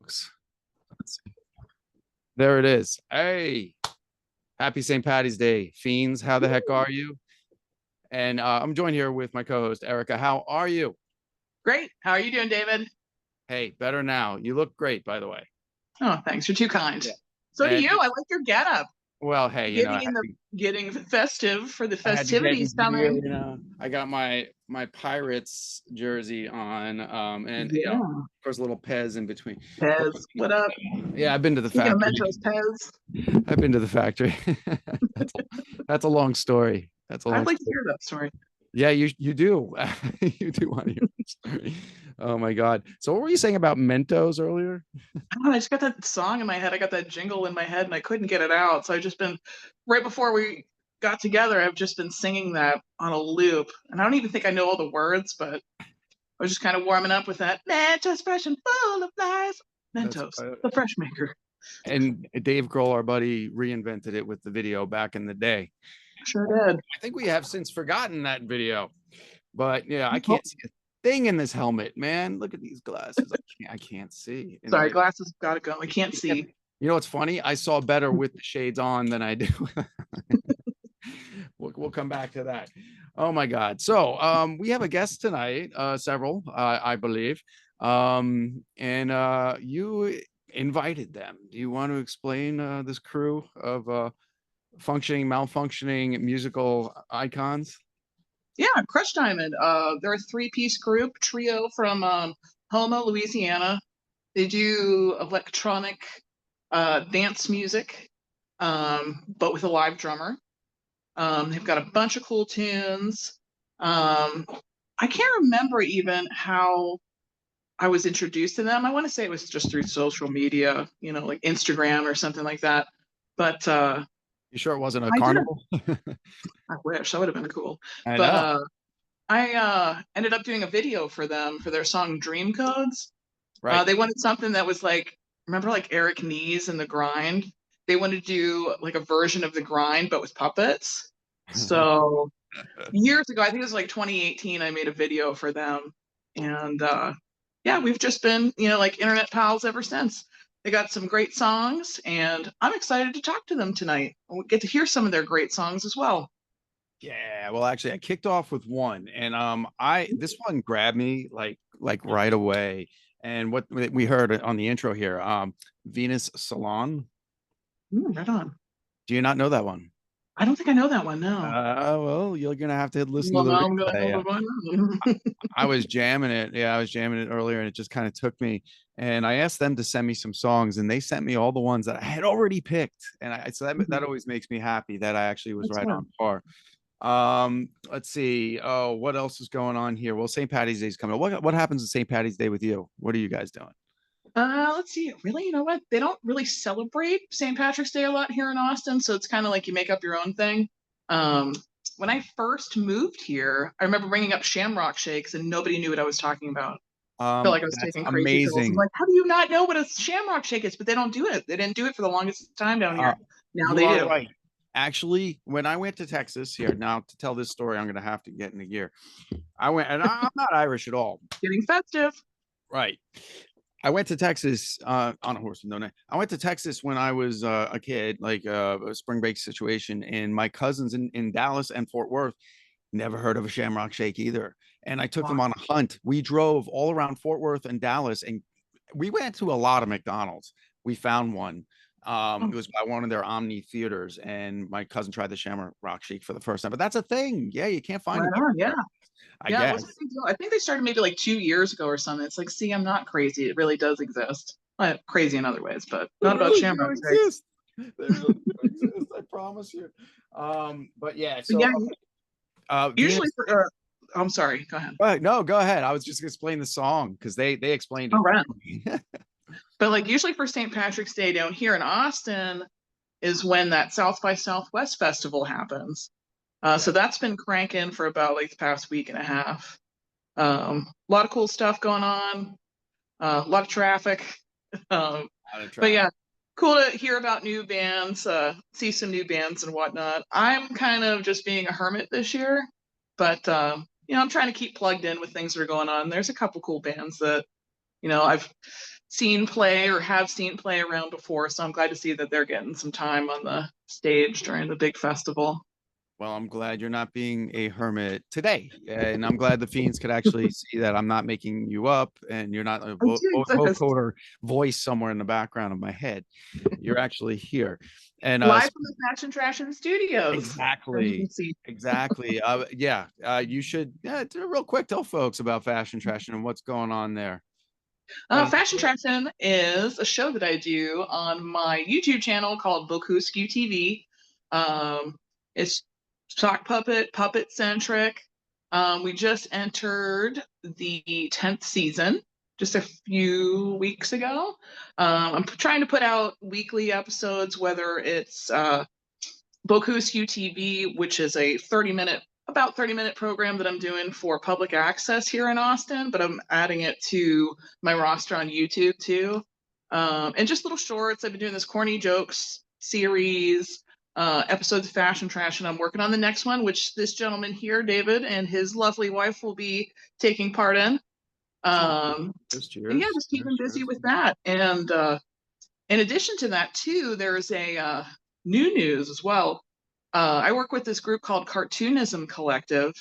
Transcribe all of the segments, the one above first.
folks. There it is. Hey, happy St. Patty's Day, fiends. How the heck are you? And I'm joined here with my co-host, Erika. How are you? Great. How are you doing, David? Hey, better now. You look great, by the way. Oh, thanks. You're too kind. Yeah. So do you. I like your getup. Well, hey, Getting festive for the I had to festivities get in coming. gear, I got my Pirates jersey on, and Yeah. of course, a little Pez in between. Pez, what up? Yeah, I've been to the Speaking factory. of Mentos, Pez. I've been to the factory. That's a long story. I'd like to hear that story. Yeah, you do. You do want to hear that story. Oh my God. So what were you saying about Mentos earlier? I just got that song in my head. I got that jingle in my head and I couldn't get it out. So I've just been, right before we got together, I've just been singing that on a loop. And I don't even think I know all the words, but I was just kind of warming up with that. Mentos fresh and full of lies. Mentos, the fresh maker. And Dave Grohl, our buddy, reinvented it with the video back in the day. Sure did. I think we have since forgotten that video. But yeah, I can't see a thing in this helmet, man. Look at these glasses. I can't see. And sorry, glasses gotta go. I can't see. You know what's funny? I saw better with the shades on than I do. We'll come back to that. Oh my God. So we have a guest tonight, several, I believe. And you invited them. Do you want to explain this crew of malfunctioning musical icons? Yeah, crushdiamond. They're a three-piece trio from Houma, Louisiana. They do electronic dance music, but with a live drummer. They've got a bunch of cool tunes. I can't remember even how I was introduced to them. I want to say it was just through social media, like Instagram or something like that. But you sure it wasn't a carnival? I wish. That would have been cool. I ended up doing a video for them for their song Dream Codes. Right. They wanted something that was like, remember like Eric Knees and The Grind? They wanted to do like a version of The Grind, but with puppets. So years ago, I think it was like 2018, I made a video for them. And yeah, we've just been, like internet pals ever since. They got some great songs, and I'm excited to talk to them tonight. We'll get to hear some of their great songs as well. Yeah, well, actually, I kicked off with one, and this one grabbed me like right away. And what we heard on the intro here, Venus Salon. Right on. Do you not know that one? I don't think I know that one. No. Well, you're gonna have to listen to the replay. I was jamming it. Yeah, I was jamming it earlier, and it just kind of took me. And I asked them to send me some songs, and they sent me all the ones that I had already picked. And so that always makes me happy that I actually was right on par. Let's see. Oh, what else is going on here? Well, St. Patty's Day is coming. What happens on St. Patty's Day with you? What are you guys doing? Let's see. Really, you know what? They don't really celebrate St. Patrick's Day a lot here in Austin, so it's kind of like you make up your own thing. When I first moved here, I remember bringing up Shamrock Shakes, and nobody knew what I was talking about. I felt like I was taking crazy pills. I'm like, how do you not know what a Shamrock Shake is? But they don't do it. They didn't do it for the longest time down here. Now they do. Right. Actually, when I went to Texas here, now to tell this story, I'm going to have to get into gear. I went, and I'm not Irish at all. Getting festive. Right. I went to Texas on a horse with no name. I went to Texas when I was a kid, like a spring break situation. And my cousins in Dallas and Fort Worth never heard of a Shamrock Shake either. And I took them on a hunt. We drove all around Fort Worth and Dallas, and we went to a lot of McDonald's. We found one. It was by one of their Omni theaters, and my cousin tried the Shamrock Shake for the first time. But that's a thing. Yeah, you can't find it. Yeah. I guess. I think they started maybe like 2 years ago or something. It's like, see, I'm not crazy. It really does exist. Crazy in other ways, but not about Shamrock Shakes. They really do exist. I promise you. But yeah. So usually, I'm sorry. Go ahead. No, go ahead. I was just explaining the song because they explained it. Oh, right. But like usually for St. Patrick's Day down here in Austin is when that South by Southwest festival happens. So that's been cranking for about like the past week and a half. A lot of cool stuff going on. A lot of traffic. But yeah, cool to hear about new bands, see some new bands and whatnot. I'm kind of just being a hermit this year, but I'm trying to keep plugged in with things that are going on. There's a couple cool bands that, I've seen play or have seen play around before. So I'm glad to see that they're getting some time on the stage during the big festival. Well, I'm glad you're not being a hermit today. And I'm glad the fiends could actually see that I'm not making you up and you're not a I do exist. vocoder voice somewhere in the background of my head. You're actually here. And Live from the Fashion Trash in Studios. As you exactly. can see. Exactly. You should real quick tell folks about Fashion Trash and what's going on there. Fashion Traction is a show that I do on my YouTube channel called beauchoupaskew TV. It's sock puppet centric. We just entered the 10th season just a few weeks ago. I'm trying to put out weekly episodes, whether it's beauchoupaskew TV, which is a about 30-minute program that I'm doing for public access here in Austin, but I'm adding it to my roster on YouTube too. And just little shorts. I've been doing this corny jokes series, episodes of Fashion Trash, and I'm working on the next one, which this gentleman here, David, and his lovely wife will be taking part in. And yeah, just keeping busy with that. And in addition to that too, there's a new news as well. I work with this group called Cartoonism Collective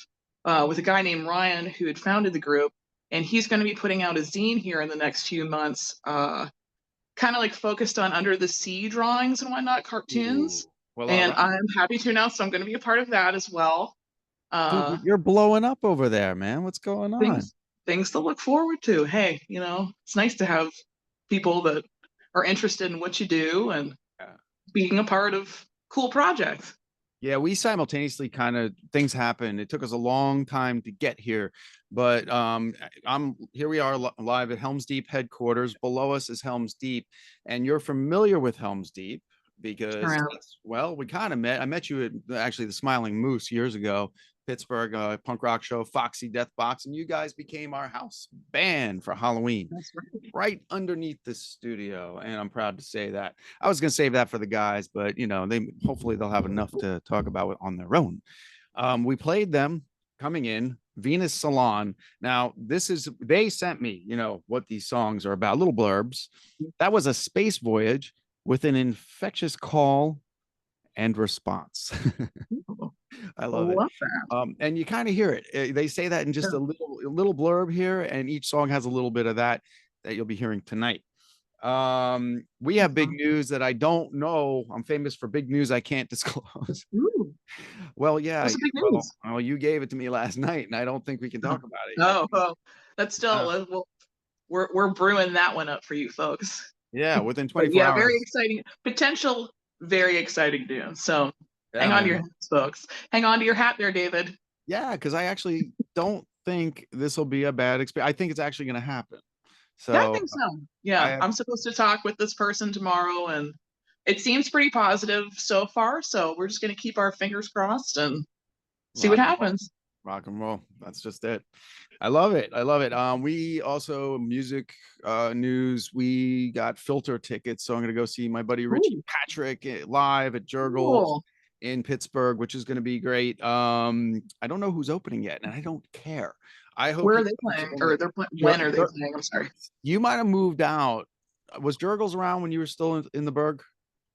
with a guy named Ryan who had founded the group, and he's going to be putting out a zine here in the next few months, kind of like focused on under the sea drawings and whatnot, cartoons. Ooh. Well, and right. I'm happy to announce I'm going to be a part of that as well. Dude, you're blowing up over there, man. What's going on? Things to look forward to. Hey, it's nice to have people that are interested in what you do and being a part of cool projects. Yeah, we simultaneously things happen. It took us a long time to get here, but here we are live at Helm's Deep headquarters. Below us is Helm's Deep, and you're familiar with Helm's Deep because we kind of met. I met you at actually the Smiling Moose years ago, Pittsburgh punk rock show, Foxy Death Box, and you guys became our house band for Halloween. That's right underneath the studio, and I'm proud to say that. I was going to save that for the guys, but hopefully they'll have enough to talk about on their own. We played them coming in Venus Salon. Now they sent me what these songs are about, little blurbs. That was a space voyage with an infectious call and response. I love it. That. And you kind of hear it. They say that in just a little blurb here, and each song has a little bit of that you'll be hearing tonight. We have big news that I don't know. I'm famous for big news I can't disclose. Ooh. Well, yeah. Big news? Well, you gave it to me last night, and I don't think we can talk about it. Oh, that's still we're brewing that one up for you folks. Yeah, within 24 hours. Very exciting potential. Very exciting news. So hang on to your hats, folks. Hang on to your hat there, David. Yeah, because I actually don't think this will be a bad experience. I think it's actually going to happen. So I think so. Yeah, I'm supposed to talk with this person tomorrow, and it seems pretty positive so far. So we're just going to keep our fingers crossed and see what happens. Rock and roll. That's just it. I love it. I love it. We also music news. We got Filter tickets, so I'm going to go see my buddy Richie Patrick live at Jurgles in Pittsburgh, which is going to be great. I don't know who's opening yet, and I don't care. I hope. Where are they playing? Or when are they playing? I'm sorry. You might have moved out. Was Jurgles around when you were still in the Berg?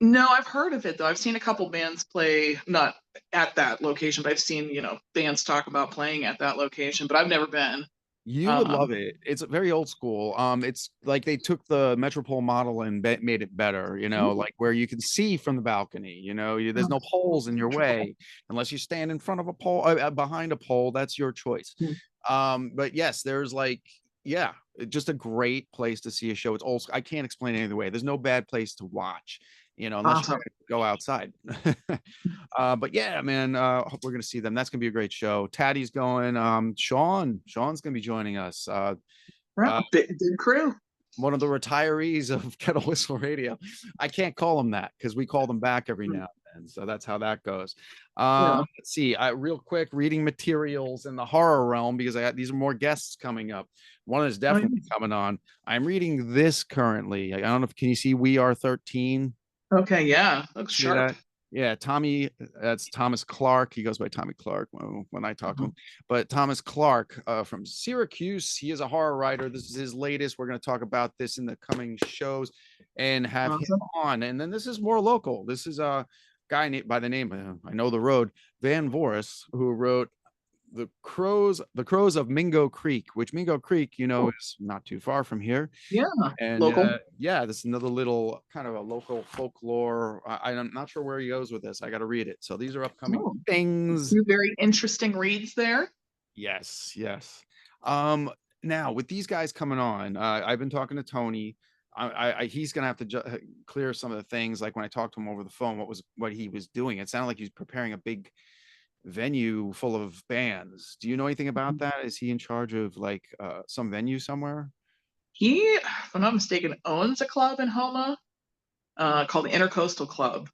No, I've heard of it though. I've seen a couple bands play, not at that location, but I've seen bands talk about playing at that location, but I've never been. You would love it. It's very old school. It's like they took the Metropole model and made it better, like where you can see from the balcony, there's no poles in your way unless you stand in front of a pole, behind a pole, that's your choice. But yes, there's just a great place to see a show. It's old. I can't explain it any other way. There's no bad place to watch, unless you go outside. But yeah, man, we're gonna see them. That's gonna be a great show. Taddy's going. Sean's gonna be joining us. Big crew. One of the retirees of Kettle Whistle Radio. I can't call them that because we call them back every now and then. So that's how that goes. Let's see. Real quick, reading materials in the horror realm because these are more guests coming up. One is definitely coming on. I'm reading this currently. I don't know if can you see We Are 13. Okay, yeah, looks sharp. Yeah, Tommy, that's Thomas Clark. He goes by Tommy Clark when I talk to him. But Thomas Clark from Syracuse, he is a horror writer. This is his latest. We're going to talk about this in the coming shows and have him Awesome. on. And then this is more local. This is a guy by the name, I know the road, Van Voris, who wrote the Crows of Mingo Creek, which Mingo Creek, is not too far from here. Yeah, And local. yeah, this is another little kind of a local folklore. I'm not sure where he goes with this. I got to read it. So these are upcoming things. Two very interesting reads there. Yes, yes. Now with these guys coming on, I've been talking to Tony. He's gonna have to clear some of the things. Like when I talked to him over the phone, what he was doing. It sounded like he was preparing a big venue full of bands. Do you know anything about that? Is he in charge of like some venue somewhere? He, if I'm not mistaken, owns a club in Homa called the Intercoastal Club.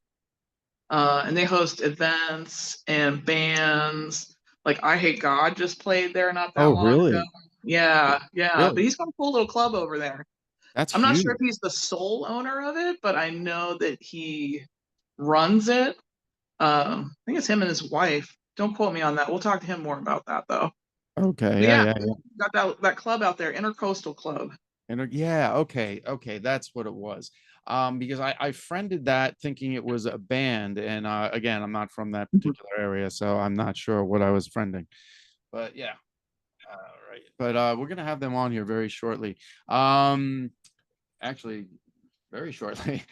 And they host events and bands. Like I Hate God just played there not that Oh, long ago. really? Yeah, yeah. But Really? he's got a cool little club over there. That's I'm not sure huge. if he's the sole owner of it, but I know that he runs it. I think it's him and his wife. Don't quote me on that. We'll talk to him more about that though. Okay. But Yeah, yeah, yeah, got that club out there, Intercoastal Club. and yeah, okay, that's what it was. Because I friended that thinking it was a band, and again, I'm not from that particular area, so I'm not sure what I was friending. But yeah, right. But we're gonna have them on here very shortly. Actually, very shortly.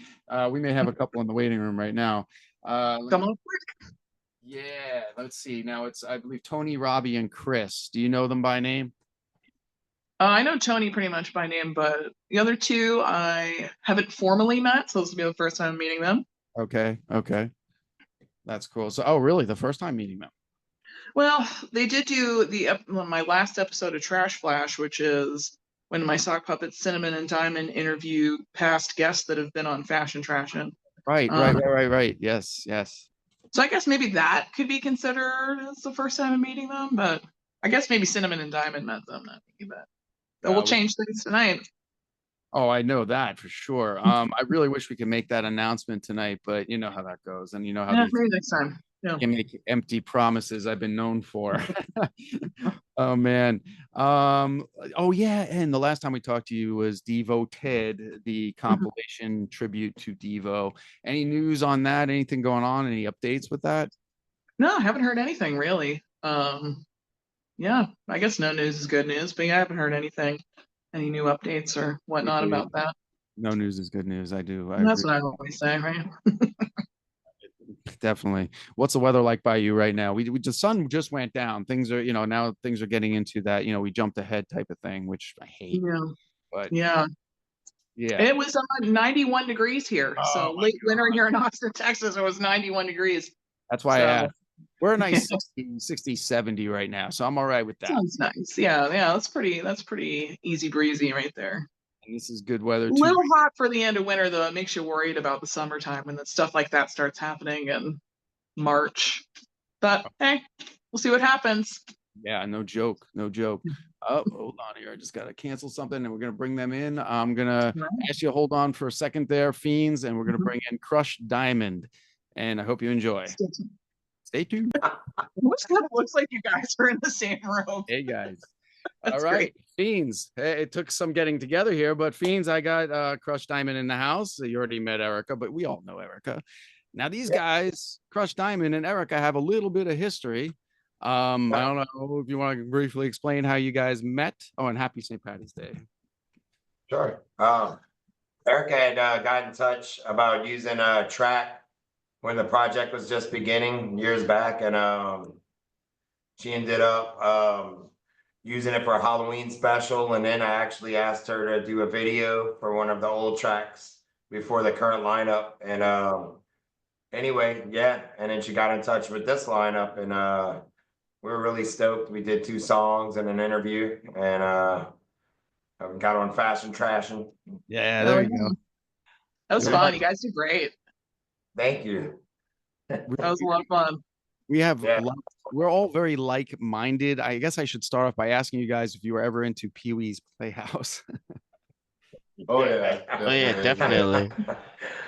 We may have a couple in the waiting room right now. Come on. Yeah, let's see. Now it's I believe Tony, Robbie, and Chris. Do you know them by name? I know Tony pretty much by name, but the other two I haven't formally met, so this will be the first time meeting them. Okay. That's cool. So, oh, really? The first time meeting them? Well, they did do my last episode of Trash Flash, which is when my sock puppet Cinnamon and Diamond interview past guests that have been on Fashion Trashin'. Right. Yes. So I guess maybe that could be considered as the first time I'm meeting them, but I guess maybe Cinnamon and Diamond met them. Not me, but we'll change things tonight. Oh, I know that for sure. I really wish we could make that announcement tonight, but you know how that goes, and you know how Yeah, these maybe next time. Yeah. can make empty promises I've been known for. Oh man. Oh yeah, and the last time we talked to you was Devo Ted, the compilation tribute to Devo. Any news on that? Anything going on? Any updates with that? No, I haven't heard anything really. Yeah, I guess no news is good news, but yeah, I haven't heard anything, any new updates or whatnot about that. No news is good news. I do. That's agree. what I always say, right? Definitely. What's the weather like by you right now? The sun just went down. Things are, now things are getting into that, we jumped ahead type of thing, which I hate. Yeah. But Yeah. yeah. It was 91 degrees here. Oh, So late winter here in Austin, Texas, it was 91 degrees. That's why I asked. We're a nice 60, 70 right now. So I'm all right with that. Sounds nice. Yeah, that's pretty easy breezy right there. And this is good weather too. A little hot for the end of winter though. It makes you worried about the summertime when that stuff like that starts happening in March. But hey, we'll see what happens. Yeah, no joke. Oh, hold on here. I just gotta cancel something and we're gonna bring them in. I'm gonna ask you to hold on for a second there, Fiends, and we're gonna bring in crushdiamond. And I hope you enjoy. Stay tuned. It looks like you guys are in the same room. Hey guys. All right, great. Fiends. Hey, it took some getting together here, but Fiends, I got crushdiamond in the house. You already met Erika, but we all know Erika. Now these guys, crushdiamond and Erika, have a little bit of history. I don't know if you want to briefly explain how you guys met. Oh, and happy St. Patty's Day. Sure. Erika had got in touch about using a track when the project was just beginning years back, and she ended up using it for a Halloween special, and then I actually asked her to do a video for one of the old tracks before the current lineup, and anyway, yeah, and then she got in touch with this lineup, and we were really stoked. We did 2 songs and an interview, and got on Fashion Trashing. Yeah, there you go. That was fun. You guys did great. Thank you. That was a lot of fun. We have we're all very like-minded. I guess I should start off by asking you guys if you were ever into Pee-wee's Playhouse. Oh yeah, Oh yeah, definitely.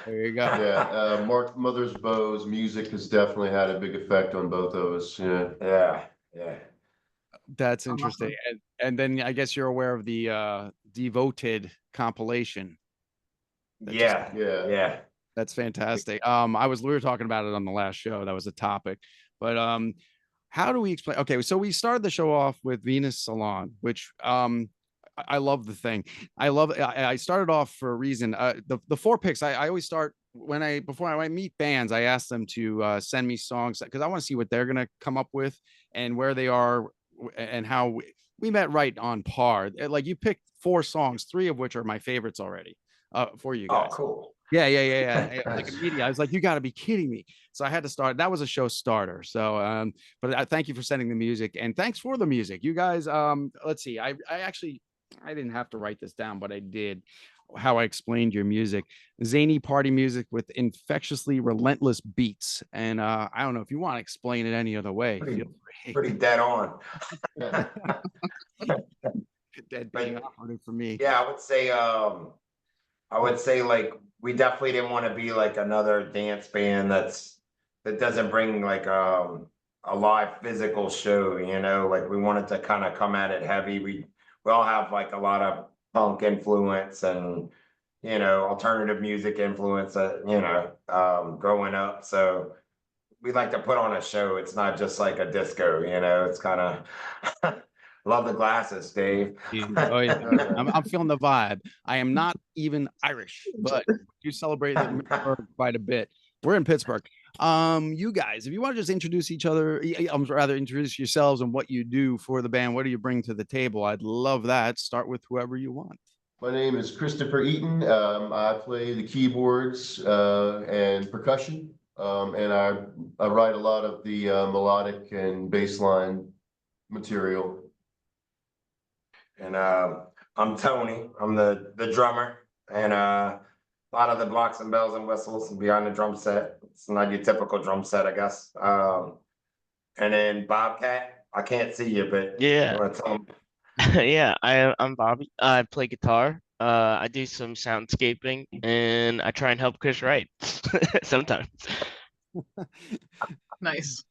There you go. Yeah, Mark Mothersbaugh's music has definitely had a big effect on both of us. Yeah. Yeah. That's interesting. And then I guess you're aware of the Devoted compilation. That just- Yeah. That's fantastic. We were talking about it on the last show. That was a topic. But how do we explain? Okay, so we started the show off with Venus Salon, which I love the thing. I started off for a reason. The 4 picks, I always start before I meet bands, I ask them to send me songs because I want to see what they're gonna come up with and where they are and how we met right on par. Like you picked 4 songs, 3 of which are my favorites already for you guys. Oh, cool. Yeah. Like immediately, I was like, you got to be kidding me. So I had to start. That was a show starter. So, but I thank you for sending the music and thanks for the music, you guys. Let's see. I didn't have to write this down, but I did. How I explained your music, zany party music with infectiously relentless beats. And I don't know if you want to explain it any other way. Feel free. Pretty dead on. Dead being operative for me. Yeah, I would say like we definitely didn't want to be like another dance band that doesn't bring like a live physical show, you know, like we wanted to kind of come at it heavy. We all have like a lot of punk influence and, you know, alternative music influence, growing up. So we like to put on a show. It's not just like a disco, you know, it's kind of love the glasses, Dave. Oh yeah, I'm feeling the vibe. I am not even Irish, but you celebrate quite a bit. We're in Pittsburgh. You guys, if you want to just introduce each other, rather introduce yourselves and what you do for the band, what do you bring to the table? I'd love that. Start with whoever you want. My name is Christopher Eaton. I play the keyboards and percussion, and I write a lot of the melodic and bass line material. And I'm Tony. I'm the drummer, and a lot of the blocks and bells and whistles behind the drum set. It's not your typical drum set, I guess. And then Bobcat. I can't see you, but Yeah. you want to tell him? Yeah, I'm Bobby. I play guitar. I do some soundscaping, and I try and help Chris write sometimes. Nice.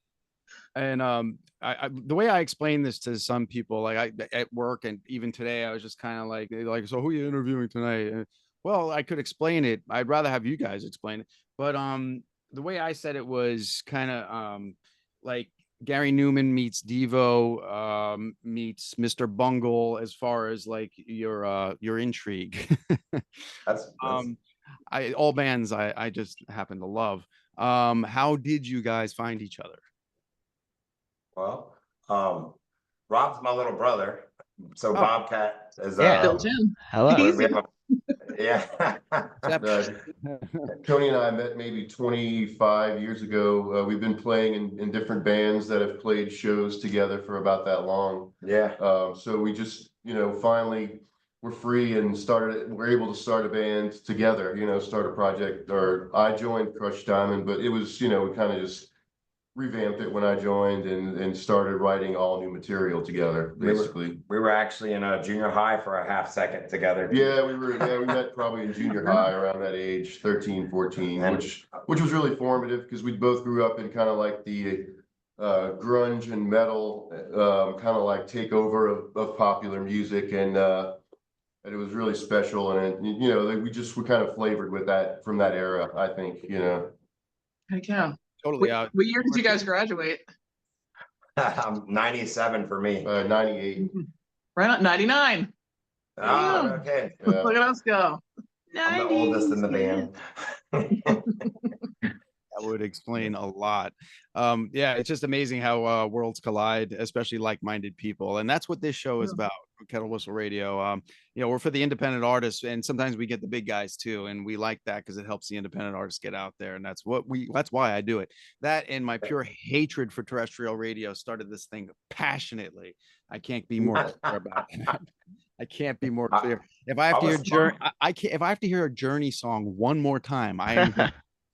And the way I explain this to some people, like at work and even today, I was just kind of like, so who are you interviewing tonight? Well, I could explain it. I'd rather have you guys explain it. But the way I said it was kind of like Gary Newman meets Devo meets Mr. Bungle as far as like your intrigue. That's all bands I just happen to love. How did you guys find each other? well. Rob's my little brother, so Bobcat is Yeah. Built in. Hello. we have yeah. Tony and I met maybe 25 years ago. We've been playing in different bands that have played shows together for about that long. Yeah. So we just, finally were free and we're able to start a band together, start a project. Or I joined crushdiamond, but it was, we kind of just revamped it when I joined and started writing all new material together, basically. We were actually in a junior high for a half second together. Yeah, we met probably in junior high around that age, 13, 14, which was really formative because we both grew up in kind of like the grunge and metal kind of like takeover of popular music, and it was really special, and we just were kind of flavored with that from that era, I think. Heck yeah. Totally. What year did you guys graduate? 97 for me. 98. Right on 99. Oh, okay. Yeah. Look at us go. I'm the oldest in the band. That would explain a lot. Yeah, it's just amazing how worlds collide, especially like-minded people, and that's what this show is about. Kettle Whistle Radio. We're for the independent artists, and sometimes we get the big guys too, and we like that because it helps the independent artists get out there, and that's why I do it. That and my pure hatred for terrestrial radio started this thing passionately. I can't be more clear about that. I can't be more clear. If I have to hear if I have to hear a Journey song one more time, I am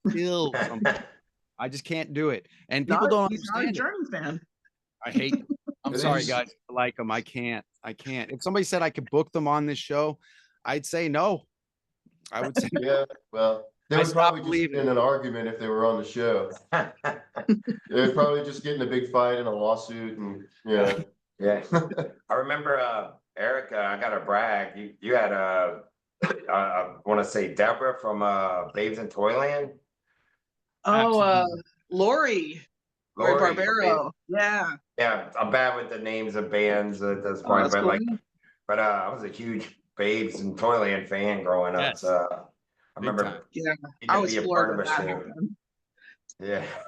still I just can't do it. And people don't understand. He's not a Journey fan. I hate them. I'm sorry, guys. I like them. I can't. If somebody said I could book them on this show, I'd say no. I would say. Yeah, well, they I would stopped probably just believing. get in an argument if they were on the show. They would probably just get in a big fight and a lawsuit and, yeah. Yeah. I remember, Erika, I gotta brag, you had I wanna say Deborah from, Babes in Toyland. Oh, Absolutely. Lori Lori from Babes. Barbero. Yeah. Yeah, I'm bad with the names of bands at this Oh, point, that's but cool. like, but I was a huge Babes in Toyland fan growing up. Yes. So I Big remember time. Yeah. needed I to was be a floored part when of a that show. happened.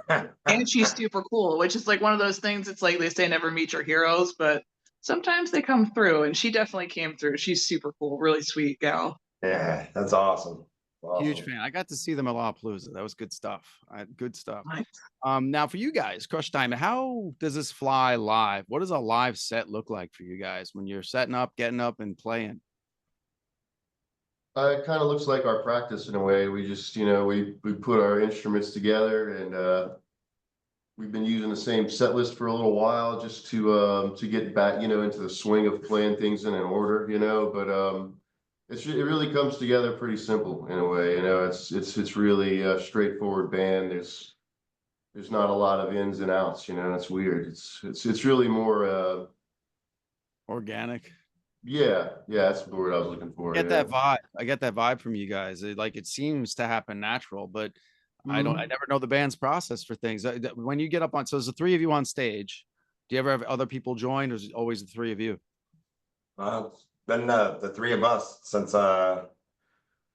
Yeah. And she's super cool, which is like one of those things. It's like they say never meet your heroes, but sometimes they come through, and she definitely came through. She's super cool, really sweet gal. Yeah, that's awesome. Huge Awesome. fan. I got to see them at Lollapalooza. That was good stuff. Good stuff. Nice. Now for you guys, Crush Diamond, how does this fly live? What does a live set look like for you guys when you're setting up, getting up, and playing? It kind of looks like our practice in a way. We just, we put our instruments together and we've been using the same set list for a little while just to get back, into the swing of playing things in an order, but it really comes together pretty simple in a way. It's really straightforward band. There's not a lot of ins and outs, it's weird. It's really more Organic. yeah, that's the word I was looking for. Get that vibe. I get that vibe from you guys. It seems to happen natural, but I never know the band's process for things. When you get up on, so there's the three of you on stage. Do you ever have other people join, or is it always the three of you? It's been the three of us since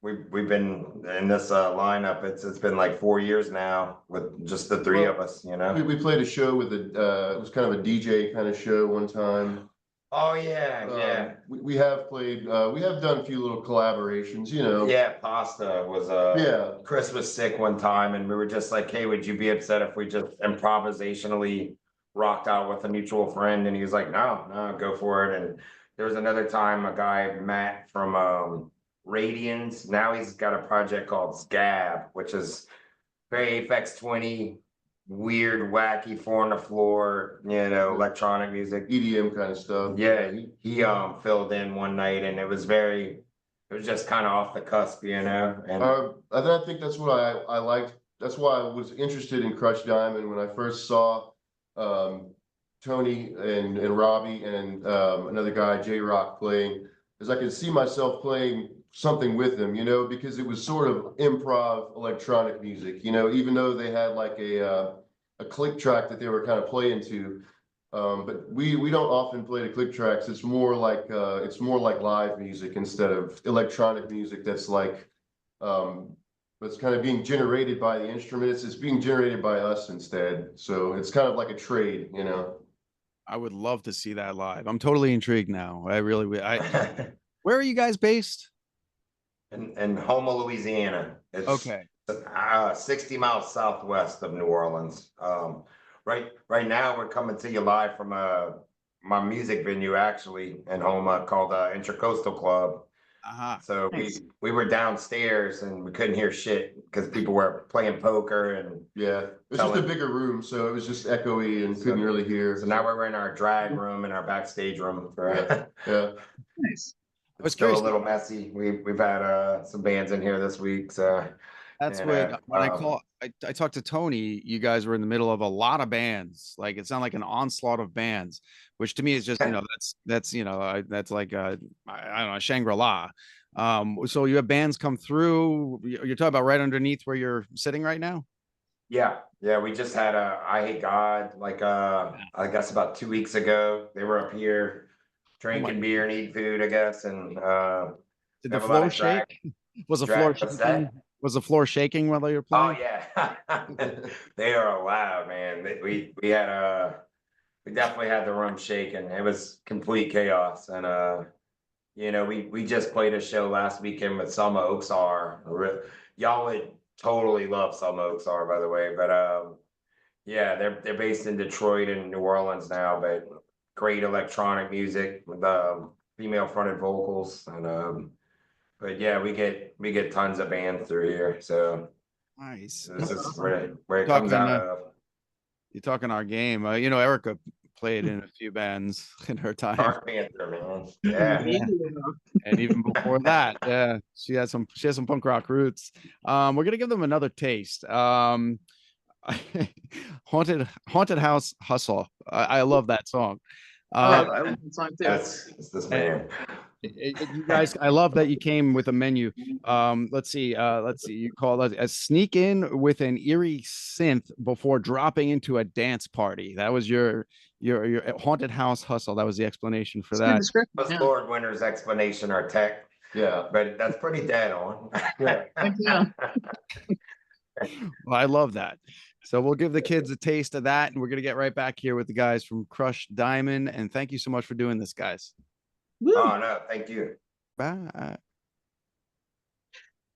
we've been in this lineup. It's been like 4 years now with just the three of us, We played a show with it was kind of a DJ kind of show one time. Oh yeah. We have played, we have done a few little collaborations, Yeah, Pasta was Yeah. Chris was sick one time and we were just like, hey, would you be upset if we just improvisationally rocked out with a mutual friend? And he was like, no, go for it. And there was another time a guy, Matt from Radians, now he's got a project called Scab, which is very Aphex 20, weird, wacky, four on the floor, electronic music. EDM kind of stuff. Yeah, he filled in one night and it was just kind of off the cusp, and I think that's what I liked. That's why I was interested in Crush Diamond when I first saw Tony and Robbie and another guy, J-Rock, playing, as I could see myself playing something with them, because it was sort of improv electronic music, even though they had like a click track that they were kind of playing to. But we don't often play the click tracks. It's more like live music instead of electronic music that's like that's kind of being generated by the instruments. It's being generated by us instead. So it's kind of like a trade, I would love to see that live. I'm totally intrigued now. I really would. Where are you guys based? In Houma, Louisiana. It's Okay. 60 miles southwest of New Orleans. Right now we're coming to you live from my music venue actually in Houma called Intracoastal Club. So Nice. we were downstairs and we couldn't hear shit because people were playing poker and it's just a bigger room, so it was just echoey and couldn't really hear. So now we're in our drag room and our backstage room. Yeah. Nice. It's still a little messy. We've had some bands in here this week, so that's what when I talked to Tony, you guys were in the middle of a lot of bands. Like it sounded like an onslaught of bands, which to me is just that's like I don't know, Shangri-La. So you have bands come through. You're talking about right underneath where you're sitting right now. Yeah, we just had I Hate God like I guess about 2 weeks ago. They were up here drinking beer and eating food, I guess, and did the floor shake? Was the floor shaking? Was the floor shaking while you were playing? Oh yeah, they are loud, man. We had we definitely had the room shaking. It was complete chaos, and we just played a show last weekend with Selma Oaksar. Y'all would totally love Selma Oaksar, by the way, but yeah, they're based in Detroit and New Orleans now, but great electronic music with female fronted vocals and but yeah, we get tons of bands through here, so nice. this is where it comes out of. You're talking our game. Erika played in a few bands in her time. Dark Panther, man. Yeah. Yeah. And even before that, yeah, she has some punk rock roots. We're gonna give them another taste. Haunted House Hustle. I love that song. I love that song too. It's this man. You guys, I love that you came with a menu. Let's see. You call it a sneak in with an eerie synth before dropping into a dance party. That was your haunted house hustle. That was the explanation for It's a good that. description, That's yeah. Lord Wynter's explanation or tech, Yeah. but that's pretty dead on. Yeah. Yeah. Well, I love that. So we'll give the kids a taste of that, and we're gonna get right back here with the guys from Crush Diamond. And thank you so much for doing this, guys. Woo. Oh no, thank you. Bye.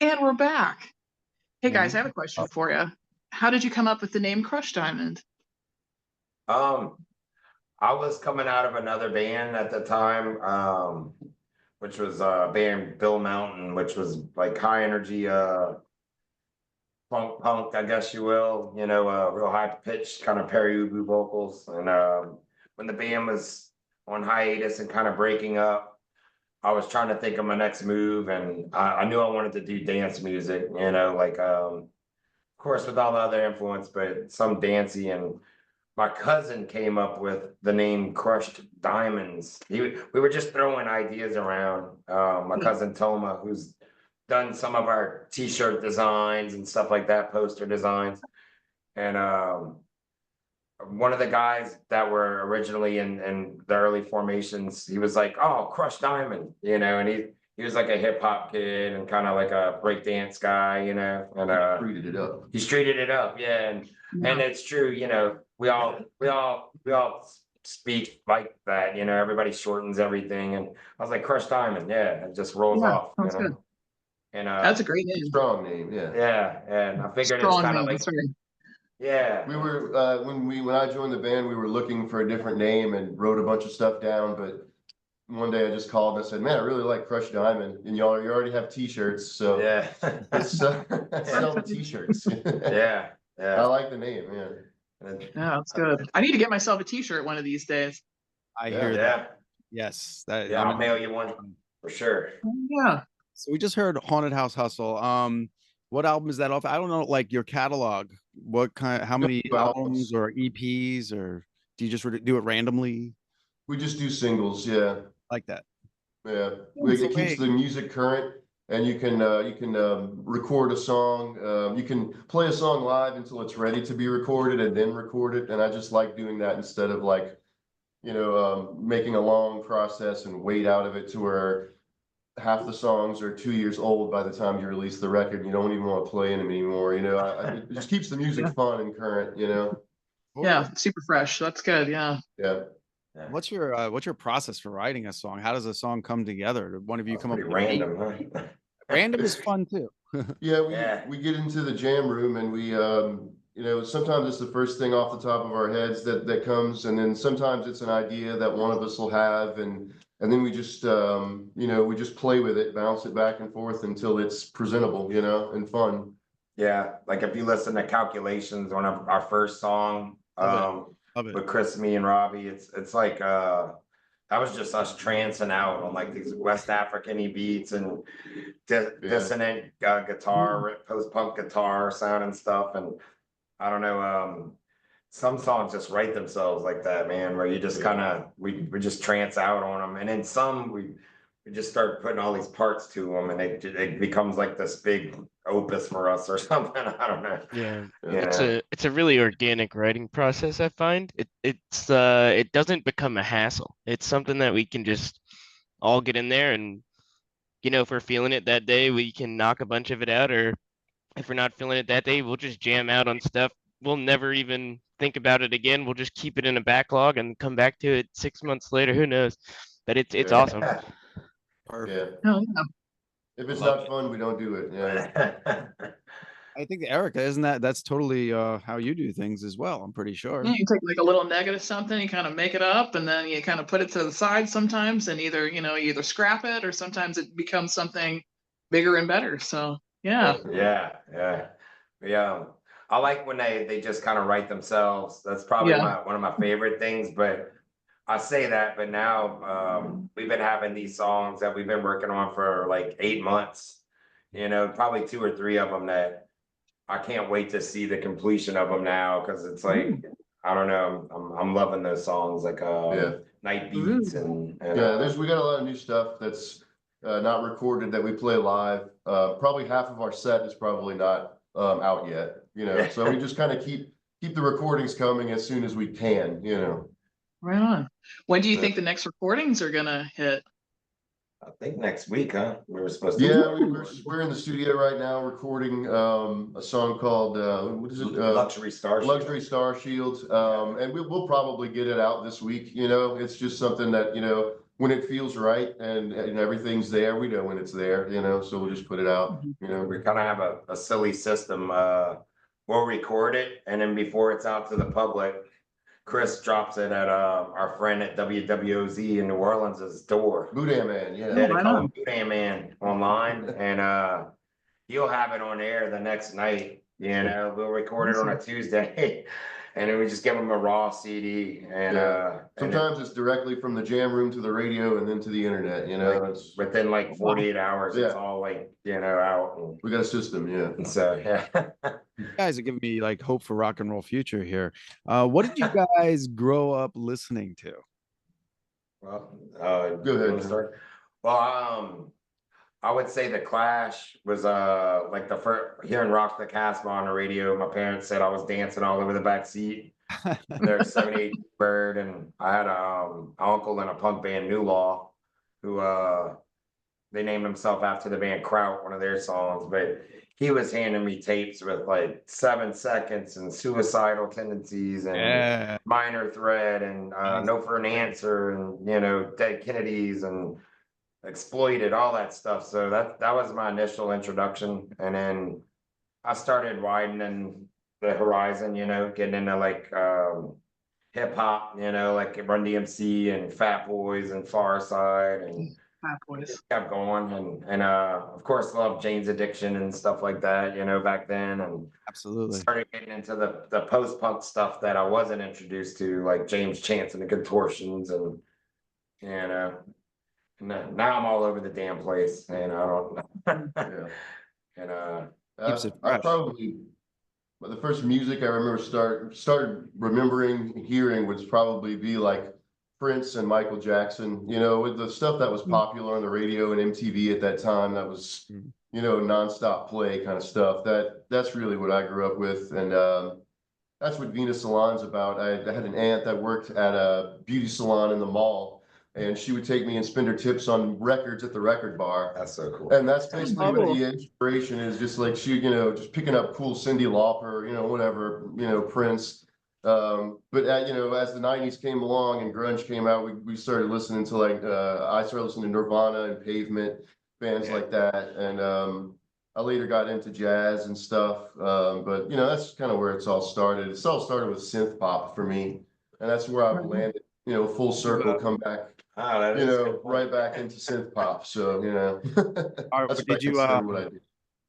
And we're back. Hey guys, Yeah. I have a question for you. How did you come up with the name Crush Diamond? I was coming out of another band at the time, which was band Bill Mountain, which was like high energy punk, I guess you will, real high pitched kind of Perry Ubu vocals. And when the band was on hiatus and kind of breaking up, I was trying to think of my next move, and I knew I wanted to do dance music, of course with all the other influence, but some dancey. And my cousin came up with the name Crushed Diamonds. We were just throwing ideas around. My cousin Toma, who's done some of our t-shirt designs and stuff like that, poster designs. And one of the guys that were originally in the early formations, he was like, "Oh, Crush Diamond," and he was like a hip hop kid and kind of like a breakdance guy, and Treated it up. he's treated it up, yeah. And it's true, we all speak like that, everybody shortens everything. And I was like, Crush Diamond, yeah, it just rolls off, Sounds good. And That's a great name. Strong name, yeah. yeah, and I figured Strong it's kind name, of like, that's right. yeah. We were when I joined the band, we were looking for a different name and wrote a bunch of stuff down. But one day I just called and I said, "Man, I really like Crush Diamond, and you already have T-shirts, so Yeah. let's sell the T-shirts." Yeah, I yeah. like the name, man. Yeah, that's good. I need to get myself a t-shirt one of these days. I Yeah. hear that. Yeah, Yes. That. yeah, I'll mail you one for sure. Yeah. So we just heard Haunted House Hustle. What album is that off? I don't know, like your catalog. What kind? How many albums or EPs, or do you just do it randomly We just do singles, yeah. like that? Yeah, That's it keeps the music current, and you can record a song. You can play a song live until it's ready to be recorded, and then record it. And I just like doing that instead of making a long process and wait out of it to where half the songs are 2 years old by the time you release the record. And you don't even want to play them anymore. It just keeps the music fun and current. Yeah, super fresh. That's good. Yeah. Yeah. What's your process for writing a song? How does a song come together? Did one of you come up Pretty with a beat? random, huh? Random is fun too. Yeah, we get into the jam room, and we sometimes it's the first thing off the top of our heads that comes, and then sometimes it's an idea that one of us will have, and then we just we just play with it, bounce it back and forth until it's presentable, and fun. Yeah, like if you listen to Calculations, one of our first song, Love it. with Chris, me, and Robbie, it's like that was just us trancing out on like these West African-y beats and dissonant guitar, post-punk guitar sound and stuff. And I don't know, some songs just write themselves like that, man, where you just kind of we just trance out on them. And then some we just start putting all these parts to them, and it becomes like this big opus for us or something. I don't know. Yeah, Yeah. it's a really organic writing process. I find it doesn't become a hassle. It's something that we can just all get in there, and if we're feeling it that day, we can knock a bunch of it out, or if we're not feeling it that day, we'll just jam out on stuff. We'll never even think about it again. We'll just keep it in a backlog and come back to it 6 months later. Who knows? But it's awesome. Perfect. Yeah. Oh, yeah. If it's Love not fun, we don't do it. Yeah. I think Erika, isn't that's totally how you do things as well? I'm pretty sure. Yeah, you take like a little negative something, you kind of make it up, and then you kind of put it to the side sometimes, and you either scrap it, or sometimes it becomes something bigger and better. So yeah. I like when they just kind of write themselves. That's probably one of my favorite things. But I say that, but now we've been having these songs that we've been working on for like 8 months. You know, probably 2 or 3 of them that I can't wait to see the completion of them now, because it's like, I don't know, I'm loving those songs, like Night Beats and Yeah, we got a lot of new stuff that's not recorded that we play live. Probably half of our set is probably not out yet, you know. So we just kind of keep the recordings coming as soon as we can, you know. Right on. When do you think the next recordings are gonna hit? I think next week, huh? We were supposed to. Yeah, we're in the studio right now recording a song called what is it? Luxury Star Shield. Luxury Star Shield. And we'll probably get it out this week. You know, it's just something that, you know, when it feels right and everything's there, we know when it's there, you know, so we'll just put it out. You know, We kind of have a silly system. We'll record it, and then before it's out to the public, Chris drops it at our friend at WWOZ in New Orleans' door. Boudin Man, yeah. Yeah, they right call on. him Boudin Man online, and he'll have it on air the next night. You know, we'll record it on a Tuesday, and then we just give him a raw CD. And Sometimes it's directly from the jam room to the radio and then to the internet. You know, it's within like 48 hours, it's Yeah. all like, you know, out. we got a system, yeah. And so yeah. You guys are giving me like hope for rock and roll future here. What did you guys grow up listening to? Well, Go ahead. you wanna start? Well, I would say the Clash was like the first hearing Rock the Casbah on the radio. My parents said I was dancing all over the back seat. Their 78 Bird, and I had a uncle in a punk band, New Law, who they named himself after the band Kraut, one of their songs, but he was handing me tapes with like 7 Seconds and Suicidal Tendencies and Minor Threat and No for an Answer and, you know, Dead Kennedys and Exploited, all that stuff. So that was my initial introduction, and then I started widening the horizon, you know, getting into like hip hop, you know, like Run DMC and Fat Boys and Far Side, and Fat Boys. just kept going, and of course love Jane's Addiction and stuff like that, you know, back then, and Absolutely. started getting into the post-punk stuff that I wasn't introduced to, like James Chance and the Contortions, and now I'm all over the damn place, and I don't Yeah. and Keeps it I fresh. probably, but the first music I remember started remembering hearing would probably be like Prince and Michael Jackson, you know, with the stuff that was popular on the radio and MTV at that time. That was, you know, nonstop play kind of stuff. That's really what I grew up with, and that's what Venus Salon's about. I had an aunt that worked at a beauty salon in the mall, and she would take me and spend her tips on records at the record bar. that's so cool. And that's basically what cool. the inspiration is, just like she, you know, just picking up cool Cyndi Lauper, you know, whatever, you know, Prince. But you know, as the 90s came along and grunge came out, we started listening to like, I started listening to Nirvana and Pavement, bands like that. And I later got into jazz and stuff. But you know, that's kind of where it's all started. It's all started with synth pop for me. And that's where I've landed, you know, full circle, come back, that you is know, good. right back into synth pop. So, you know, All right, that's did you, what I do.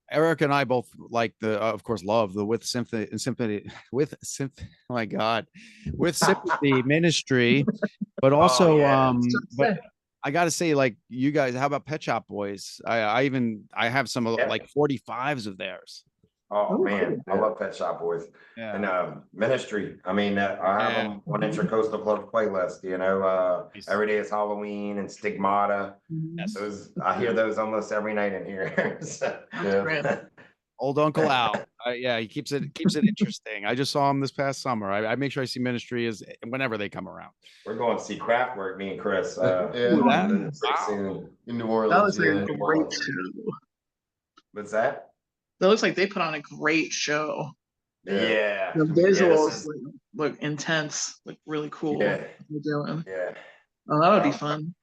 Eric and I both like the, of course, love the with sympathy, with sympathy ministry, but also, but I got to say, like you guys, how about Pet Shop Boys? I have some like 45s of theirs. Oh man, I love Pet Shop Boys. And Ministry. I mean, I have them on Intracoastal Club playlist, you know, Every Day is Halloween and Stigmata. Those, I hear those almost every night in here. So, Old Uncle Al. Yeah, he keeps it interesting. I just saw him this past summer. I make sure I see Ministry whenever they come around. We're going to see Kraftwerk, me and Chris. Soon in New Orleans. That was a great show. What's that? That looks like they put on a great show. Yeah. The visuals look intense, look really cool. Yeah. Yeah. Oh, that would be fun.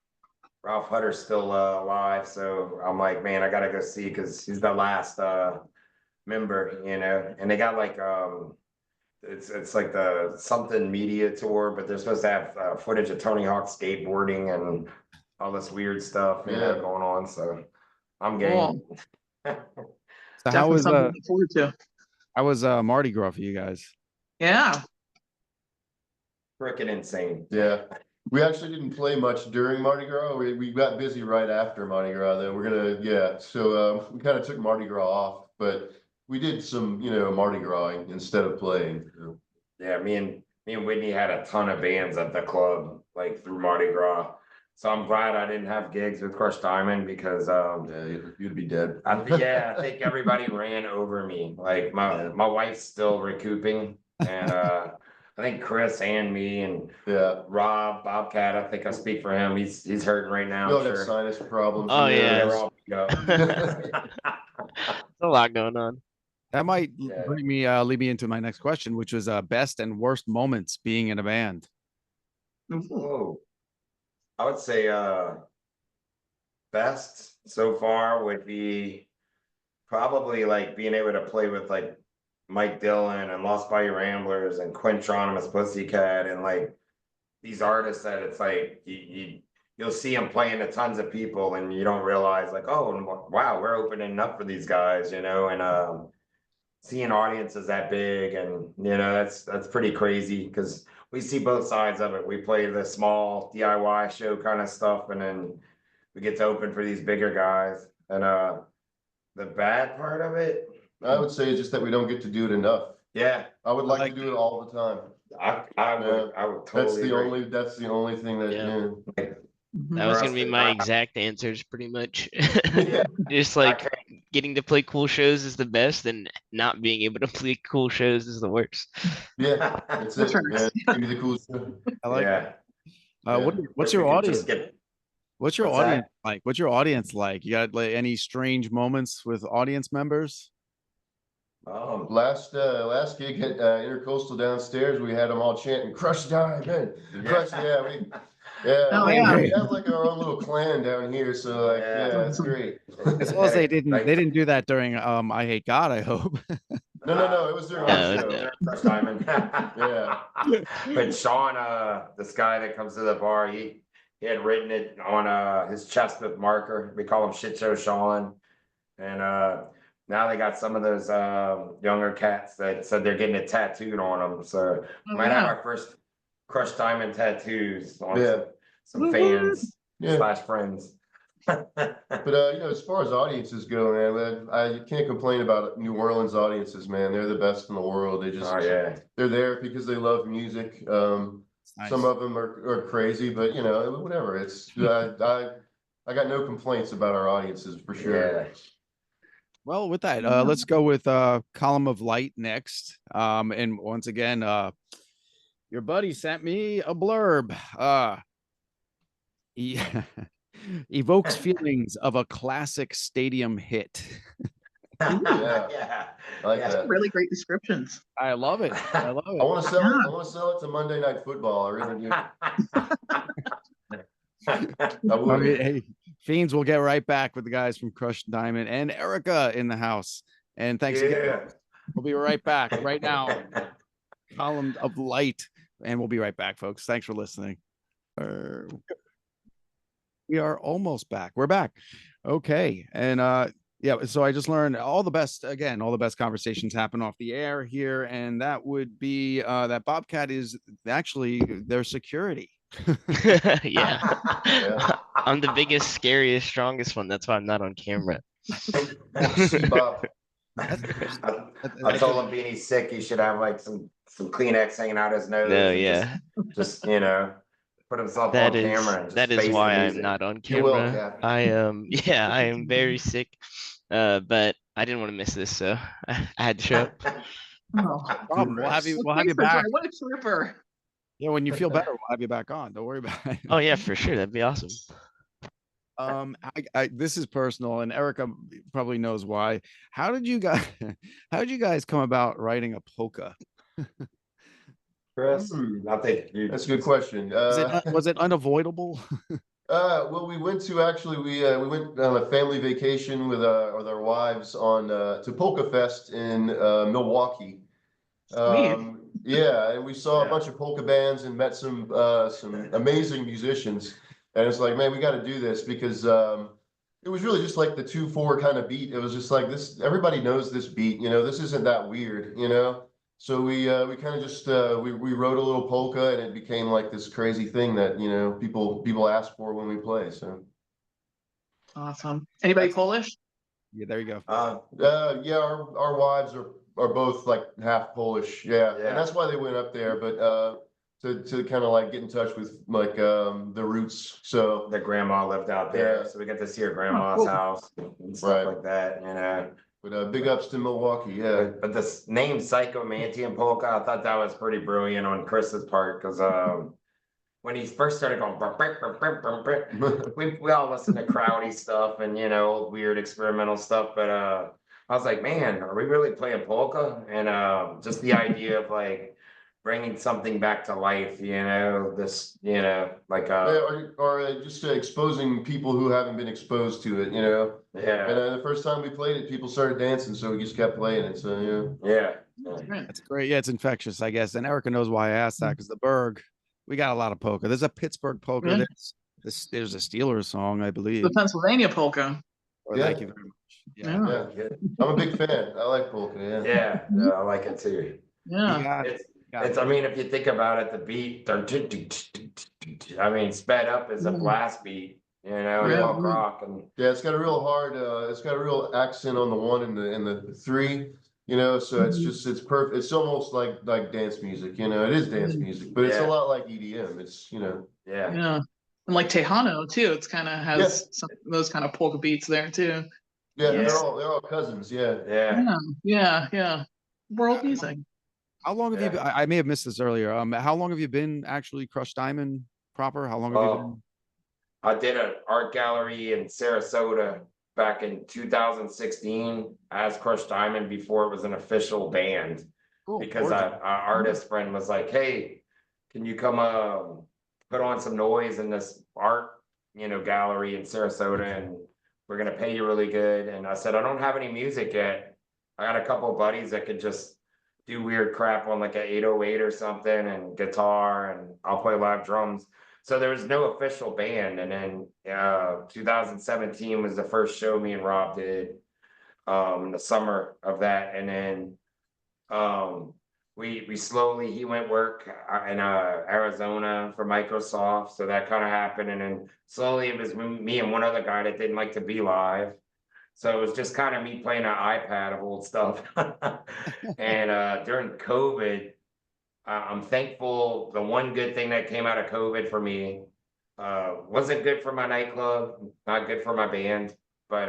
Ralph Hutter's still alive, so I'm like, man, I gotta go see, because he's the last member, you know. And they got like it's like the something media tour, but they're supposed to have footage of Tony Hawk skateboarding and all this weird stuff, you know, going on. So I'm game. Cool. So how was something to look forward to. How was Mardi Gras for you guys? Yeah. Freaking insane. Yeah. We actually didn't play much during Mardi Gras. We got busy right after Mardi Gras though. So we kind of took Mardi Gras off, but we did some, Mardi Gras instead of playing. Yeah, me and Whitney had a ton of bands at the club, like through Mardi Gras. So I'm glad I didn't have gigs with Crush Diamond because Yeah, you'd be dead. I think everybody ran over me. Like my wife's still recouping, and I think Chris and me and Yeah. Rob Bobcat. I think I speak for him. He's hurting right now. We all I'm got sure. sinus problems. Oh, Yeah, yeah. we're all beat up. There's a lot going on. That might Yeah. lead me into my next question, which was best and worst moments being in a band. Oh, I would say best so far would be probably like being able to play with like Mike Dillon and Lost Bayou Ramblers and Quintronimus Pussycat and like these artists that it's like you'll see them playing to tons of people and you don't realize like, oh wow, we're opening up for these guys, and seeing audiences that big and that's pretty crazy because we see both sides of it. We play the small DIY show kind of stuff and then we get to open for these bigger guys. And the bad part of it, I would say just that we don't get to do it enough. yeah, I would like to do it all the time. I would totally agree. That's the only thing that, Yeah. Mhm. That was For gonna us be to my not- exact answers pretty much. Yeah. Just like getting to play cool shows is the best, and not being able to play cool shows is the worst. Yeah, that's That's it, right. man. Give me the cool stuff. I like. Yeah. What's Wish your we could audience? just get- What's your What's that? audience like? What's your audience like? You got like any strange moments with audience members? Last gig at Intercoastal downstairs, we had them all chanting "Crush Diamond, Crush." Oh, we yeah. have like our own little clan down here, so like, Yeah. it's great. As long as they Like- didn't do that during I Hate God, I hope. No, it was during No, our no. show. Crush Diamond. Yeah. But Sean, this guy that comes to the bar, he had written it on his chest with marker. We call him Shit Show Sean. And now they got some of those younger cats that said they're getting it tattooed on them. So Oh, might have yeah. our first Crush Diamond tattoos on Yeah. some fans Yeah. / friends. But as far as audiences go, man, I can't complain about New Orleans audiences, man. They're the best in the world. They just Oh yeah. they're there because they love music. Nice. Some of them are crazy, but whatever. It's I got no complaints about our audiences for sure. Yeah. Well, with that, let's go with Column of Light next. And once again, your buddy sent me a blurb. He evokes feelings of a classic stadium hit. Yeah. Yeah. I like Yeah. that. Really great descriptions. I love it. I love I it. want to sell it. I want to sell it to Monday Night Football. I really do. I All would. right, hey, Fiends, we'll get right back with the guys from Crush Diamond and Erika in the house. And thanks again. Yeah. We'll be right back right now. Column of Light. And we'll be right back, folks. Thanks for listening. We are almost back. We're back. Okay. And yeah, so I just learned all the best conversations happen off the air here. And that would be that Bobcat is actually their security. Yeah. Yeah. I'm the biggest, scariest, strongest one. That's why I'm not on camera. Bob. I told him being he's sick, he should have like some Kleenex hanging out his nose. No, and yeah. Just put himself That on is camera. And just that is face the why I'm music. not on You will, camera. Cap. I am I am very sick. But I didn't want to miss this, so I had to show up. Oh, Problem. We'll have you thanks for back. joining. What a trooper. Yeah, when you feel better, we'll have you back on. Don't worry about it. Oh yeah, for sure. That'd be awesome. This is personal, and Erika probably knows why. How did you guys come about writing a polka? Chris, I think That's a good question. Was it unavoidable? Well, we went on a family vacation with our wives to Polka Fest in Milwaukee. Yeah, and we saw a bunch of polka bands and met some amazing musicians. And it's like, man, we got to do this because it was really just like the 2/4 kind of beat. It was just like this. Everybody knows this beat. This isn't that weird. So we kind of just we wrote a little polka, and it became like this crazy thing that, you know, people ask for when we play. So Awesome. Anybody That's- Polish? Yeah, there you go. yeah, our wives are both like half Polish. Yeah, Yeah. and that's why they went up there. But to kind of like get in touch with like the roots. So The grandma lived out there, Yeah. so we got to see her grandma's cool. house and stuff Right. like that, you know. but big ups to Milwaukee. Yeah. But this name Psychomantium Polka, I thought that was pretty brilliant on Chris's part, because when he first started going, "Brr, brr, brr, brr, brr, brr," we all listened to crowdy stuff and, you know, weird experimental stuff, but I was like, man, are we really playing polka? And just the idea of like bringing something back to life, you know, this, you know, like or just exposing people who haven't been exposed to it, you know. yeah, And the first time we played it, people started dancing, so we just kept playing it. So yeah. yeah. That's great. That's great. Yeah, it's infectious, I guess. And Erica knows why I asked that, because the Berg, we got a lot of polka. There's a Pittsburgh polka. Yeah. There's a Steelers song, I believe. The Pennsylvania polka. Oh, Yeah. thank you very much. Yeah. Yeah. Yeah, I'm a big fan. I like polka. Yeah. Yeah, I like it too. Yeah. You got It's, got it's, I mean, if you think about it, the beat, I mean, sped up is a blast beat, you know, Yeah. folk rock, and Yeah, it's got a real hard. It's got a real accent on the one and the three. You know, so it's just it's perfect. It's almost like dance music. You know, it is dance music, but it's a Yeah. lot like EDM. It's, you know. yeah. Yeah. And like Tejano too. It's kind of has Yeah. some of those kind of polka beats there too. Yeah, Yeah. they're all cousins. Yeah. Yeah. Yeah. World music. How long have you been? I may have missed this earlier. How long have you been actually Crush Diamond proper? How long have you been? I did an art gallery in Sarasota back in 2016 as Crush Diamond before it was an official band. Cool. Because Origin. our artist friend was like, hey, can you come put on some noise in this art, you know, gallery in Sarasota, and we're gonna pay you really good. And I said, I don't have any music yet. I got a couple of buddies that could just do weird crap on like a 808 or something, and guitar, and I'll play live drums. So there was no official band. And then 2017 was the first show me and Rob did in the summer of that. And then we slowly, he went work in Arizona for Microsoft, so that kind of happened. And then slowly it was me and one other guy that didn't like to be live, so it was just kind of me playing an iPad of old stuff. And during COVID, I'm thankful. The one good thing that came out of COVID for me wasn't good for my nightclub, not good for my band, but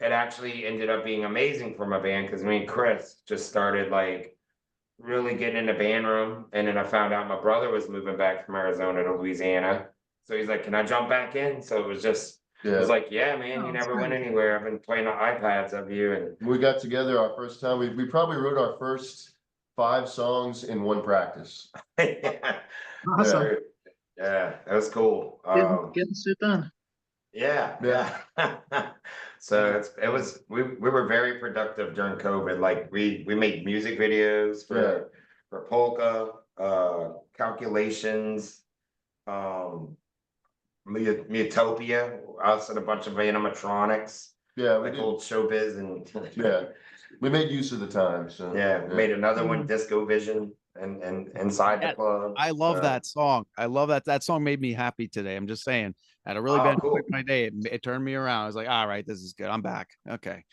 it actually ended up being amazing for my band, because me and Chris just started like really getting in the band room. And then I found out my brother was moving back from Arizona to Louisiana, so he's like, can I jump back in? So it was just, it was like, yeah, man, Oh, you that's never went great. anywhere. I've been playing the iPads of you. And We got together our first time. We probably wrote our first 5 songs in one practice. yeah, Awesome. yeah, that was cool. Getting shit done. Yeah. So we were very productive during COVID. Like we made music videos for polka, calculations, Utopia, us and a bunch of animatronics, Yeah, we like did. old showbiz, and Yeah, we made use of the time. So yeah, we made another one, Disco Vision, and inside the club. I love So- that song. I love that. That song made me happy today. I'm just saying. I had a really Oh, bad cool. point my day. It turned me around. I was like, all right, this is good. I'm back. Okay.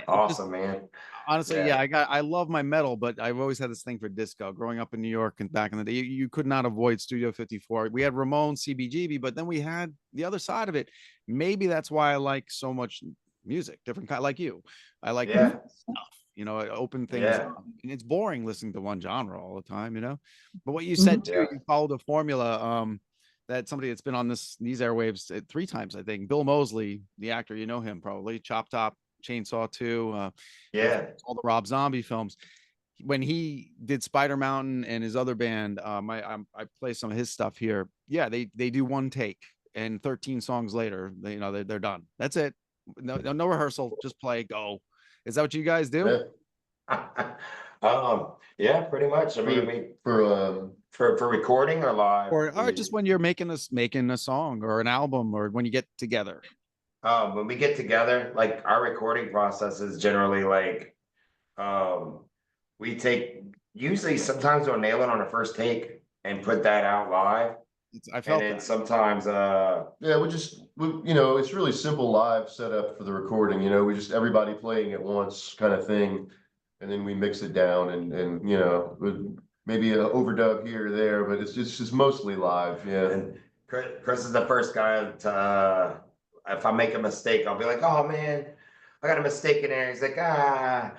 Awesome, man. Honestly, Yeah. yeah, I love my metal, but I've always had this thing for disco. Growing up in New York and back in the day, you could not avoid Studio 54. We had Ramon, CBGB, but then we had the other side of it. Maybe that's why I like so much music, different kind, like you. I like Yeah. different stuff. You know, open things Yeah. up. And it's boring listening to one genre all the time, you know. But what you said too, Yeah. you followed a formula. That somebody that's been on these airwaves 3 times, I think. Bill Moseley, the actor, you know him probably. Chop Top, Chainsaw 2, Yeah. all the Rob Zombie films. When he did Spider Mountain and his other band, I play some of his stuff here. Yeah, they do one take, and 13 songs later, they're done. That's it. No rehearsal, just play, go. Is that what you guys do? Yeah, pretty much. I mean, for recording or live, Or just when you're making a song or an album, or when you get together. when we get together, like our recording process is generally like we take, usually sometimes we'll nail it on the first take and put that out live. I And felt then that. sometimes, Yeah, you know, it's really simple live setup for the recording, you know, we just everybody playing at once kind of thing. And then we mix it down and, you know, with maybe an overdub here or there, but it's just mostly live, yeah. and Chris is the first guy to, if I make a mistake, I'll be like, oh man, I got a mistake in there. He's like, ah.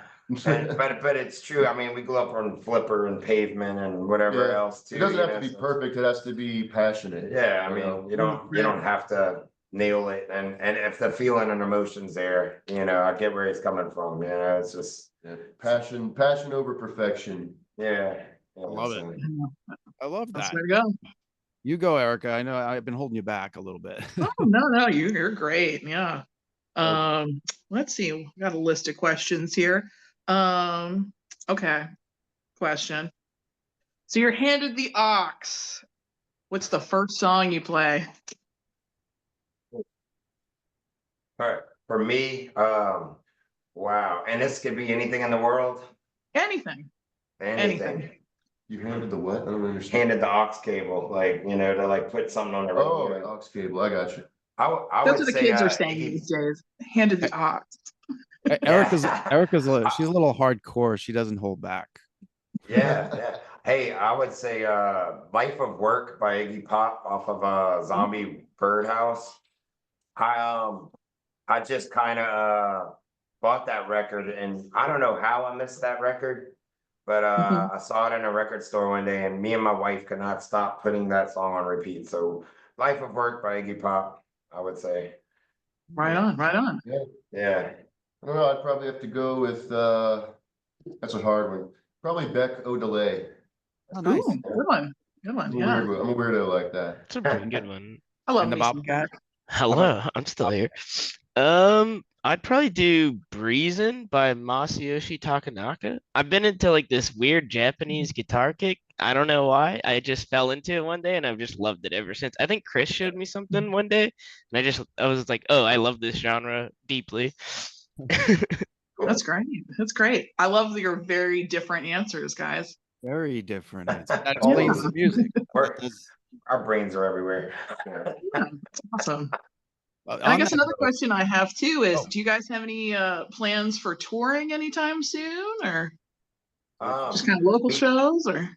But it's true. I mean, we grew up on Flipper and Pavement and whatever Yeah. else too. It doesn't you have know, to be so- perfect, it has to be passionate. Yeah, I you mean, know? you don't have to nail it, and if the feeling and emotion's there, you know, I get where he's coming from. You know, it's just Yeah. Passion over perfection. yeah. I love it. I love That's that. where to go. You go, Erica. I know I've been holding you back a little bit. Oh, no, you're great. Yeah. Let's see. We got a list of questions here. Okay. Question. So you're handed the ox. What's the first song you play? For me, wow, and this could be anything in the world. Anything. Anything. You handed the what? I don't understand. Handed the aux cable, like, you know, to like put something on the Oh, radio. aux cable, I got you. I That's would what the say, kids are saying these days. Handed the ox. Erica's Yeah. she's a little hardcore. She doesn't hold back. Yeah. Hey, I would say Life of Work by Iggy Pop off of Zombie Birdhouse. I just kind of bought that record, and I don't know how I missed that record, but I saw it in a record store one day, and me and my wife could not stop putting that song on repeat. So Life of Work by Iggy Pop, I would say. Right on, right on. Yeah. I don't know, I'd probably have to go with that's a hard one. Probably Beck Odelay. Oh, nice. Ooh, good one. Good one. Yeah. I'm a weirdo like that. It's a pretty good one. I love And the me some Bobcat. Beck. Hello, I'm still here. I'd probably do Breezin' by Masayoshi Takanaka. I've been into like this weird Japanese guitar kick. I don't know why. I just fell into it one day and I've just loved it ever since. I think Chris showed me something one day and I was like, oh, I love this genre deeply. That's great. That's great. I love your very different answers, guys. Very different. That explains the music. Our brains are everywhere. Yeah, it's awesome. On I guess that another note- question I have too is, Oh. do you guys have any plans for touring anytime soon, or just kind of local shows, or?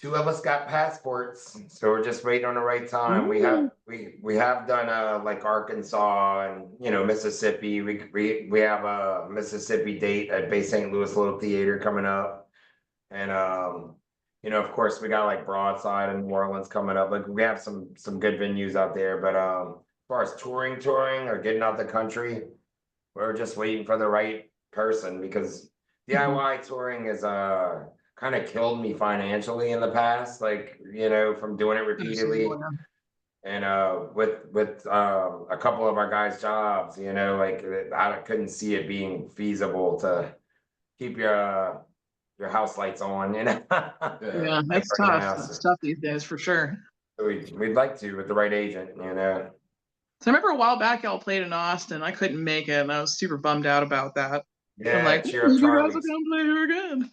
Two of us got passports, so we're just waiting on the right time. We have done like Arkansas and, you know, Mississippi. We have a Mississippi date at Bay St. Louis Little Theater coming up, and you know, of course, we got like Broadside and New Orleans coming up. Like we have some good venues out there, but as far as touring or getting out the country, we're just waiting for the right person, because DIY touring is kind of killed me financially in the past, like, you know, from doing it repeatedly. And with a couple of our guys' jobs, you know, like I couldn't see it being feasible to keep your house lights on, you know. Yeah, that's tough. That's tough these days for sure. We'd like to with the right agent, you know. So I remember a while back y'all played in Austin. I couldn't make it, and I was super bummed out about that. Yeah, I'm like, cheer up, you guys Charlie. will come play here again.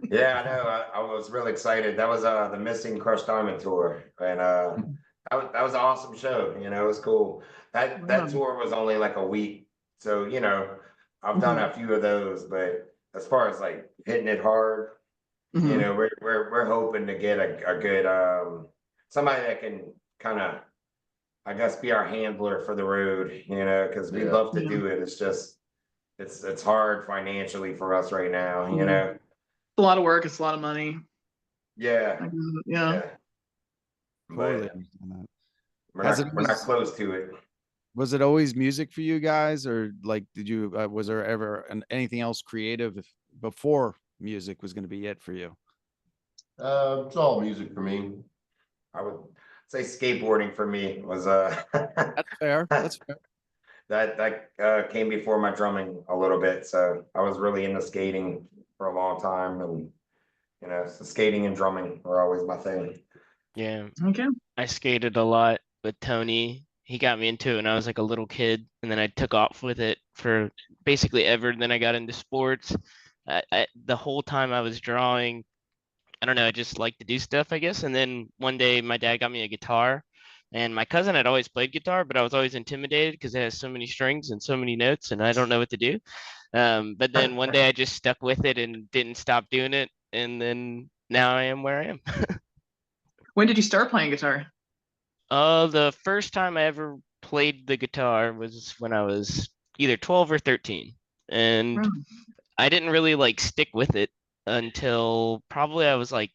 Yeah, I know. I was really excited. That was the Missing Crushdiamond tour, and that was an awesome show. You know, it was cool. That tour was only like a week, so you know, I've done a few of those, but as far as like hitting it hard, you know, we're hoping to get a good somebody that can kind of, I guess, be our handler for the road, you know, because we'd love to do it. It's just it's hard financially for us right now, you know. It's a lot of work. It's a lot of money. Yeah. Yeah. Totally But understand that. we're not close to it. Was it always music for you guys, or like did you was there ever anything else creative before music was going to be it for you? It's all music for me. I would say skateboarding for me was That's fair. That's fair. that came before my drumming a little bit. So I was really into skating for a long time, and you know, so skating and drumming were always my thing. Yeah, Okay. I skated a lot with Tony. He got me into it when I was like a little kid, and then I took off with it for basically ever. Then I got into sports, the whole time I was drawing, I don't know, I just like to do stuff, I guess. And then one day my dad got me a guitar, and my cousin had always played guitar, but I was always intimidated because it has so many strings and so many notes, and I don't know what to do. But then one day I just stuck with it and didn't stop doing it, and then now I am where I am. When did you start playing guitar? The first time I ever played the guitar was when I was either 12 or 13, and Hmm. I didn't really like stick with it until probably I was like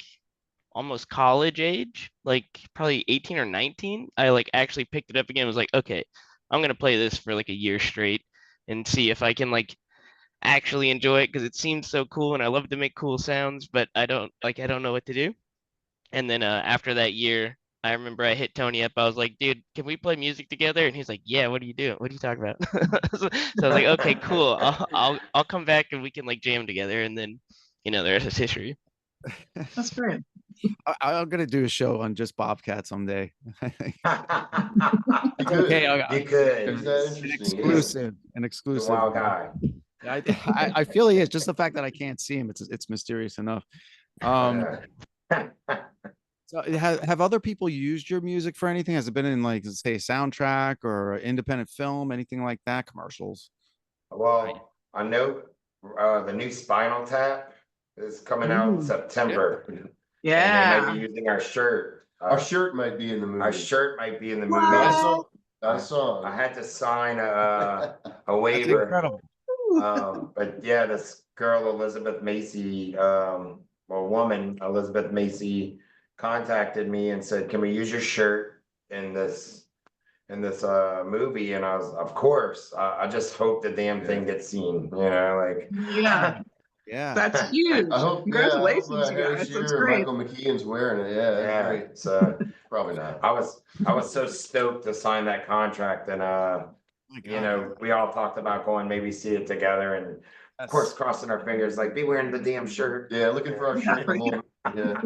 almost college age, like probably 18 or 19. I like actually picked it up again. Was like, okay, I'm gonna play this for like a year straight and see if I can like actually enjoy it because it seems so cool and I love to make cool sounds, but I don't know what to do. And then after that year, I remember I hit Tony up. I was like, dude, can we play music together? And he's like, yeah, what are you doing? What are you talking about? So I was like, okay, cool. I'll come back and we can like jam together. And then, the rest is history. That's great. I'm gonna do a show on just Bobcat someday. You could. Okay, You could. Is that an interesting? exclusive, an He's a exclusive. wild guy. I feel he is. Just the fact that I can't see him, it's mysterious enough. So have other people used your music for anything? Has it been in like say a soundtrack or independent film, anything like that? Commercials? Well, I know the new Spinal Tap is coming out in Ooh. September. And they Yeah. might be using our shirt. Our shirt might be in the movie. Our shirt might be in the What? movie. Not a song. Not a song. I had to sign a That's waiver. incredible. But yeah, this girl, Elizabeth Macy, or woman, Elizabeth Macy, contacted me and said, can we use your shirt in this movie? And I was, of course, I just hope the damn thing gets seen, like. Yeah. Yeah. That's huge. I hope. Congratulations, Yeah, I hope, you Harry guys. Shearer That's and great. Michael McKean's wearing it. Yeah, that's Yeah, great. so Probably not. I was so stoked to sign that contract, and My God. we all talked about going maybe see it together, and of course crossing our fingers, like be wearing the damn shirt. Yeah, looking for our shirt. The whole, yeah.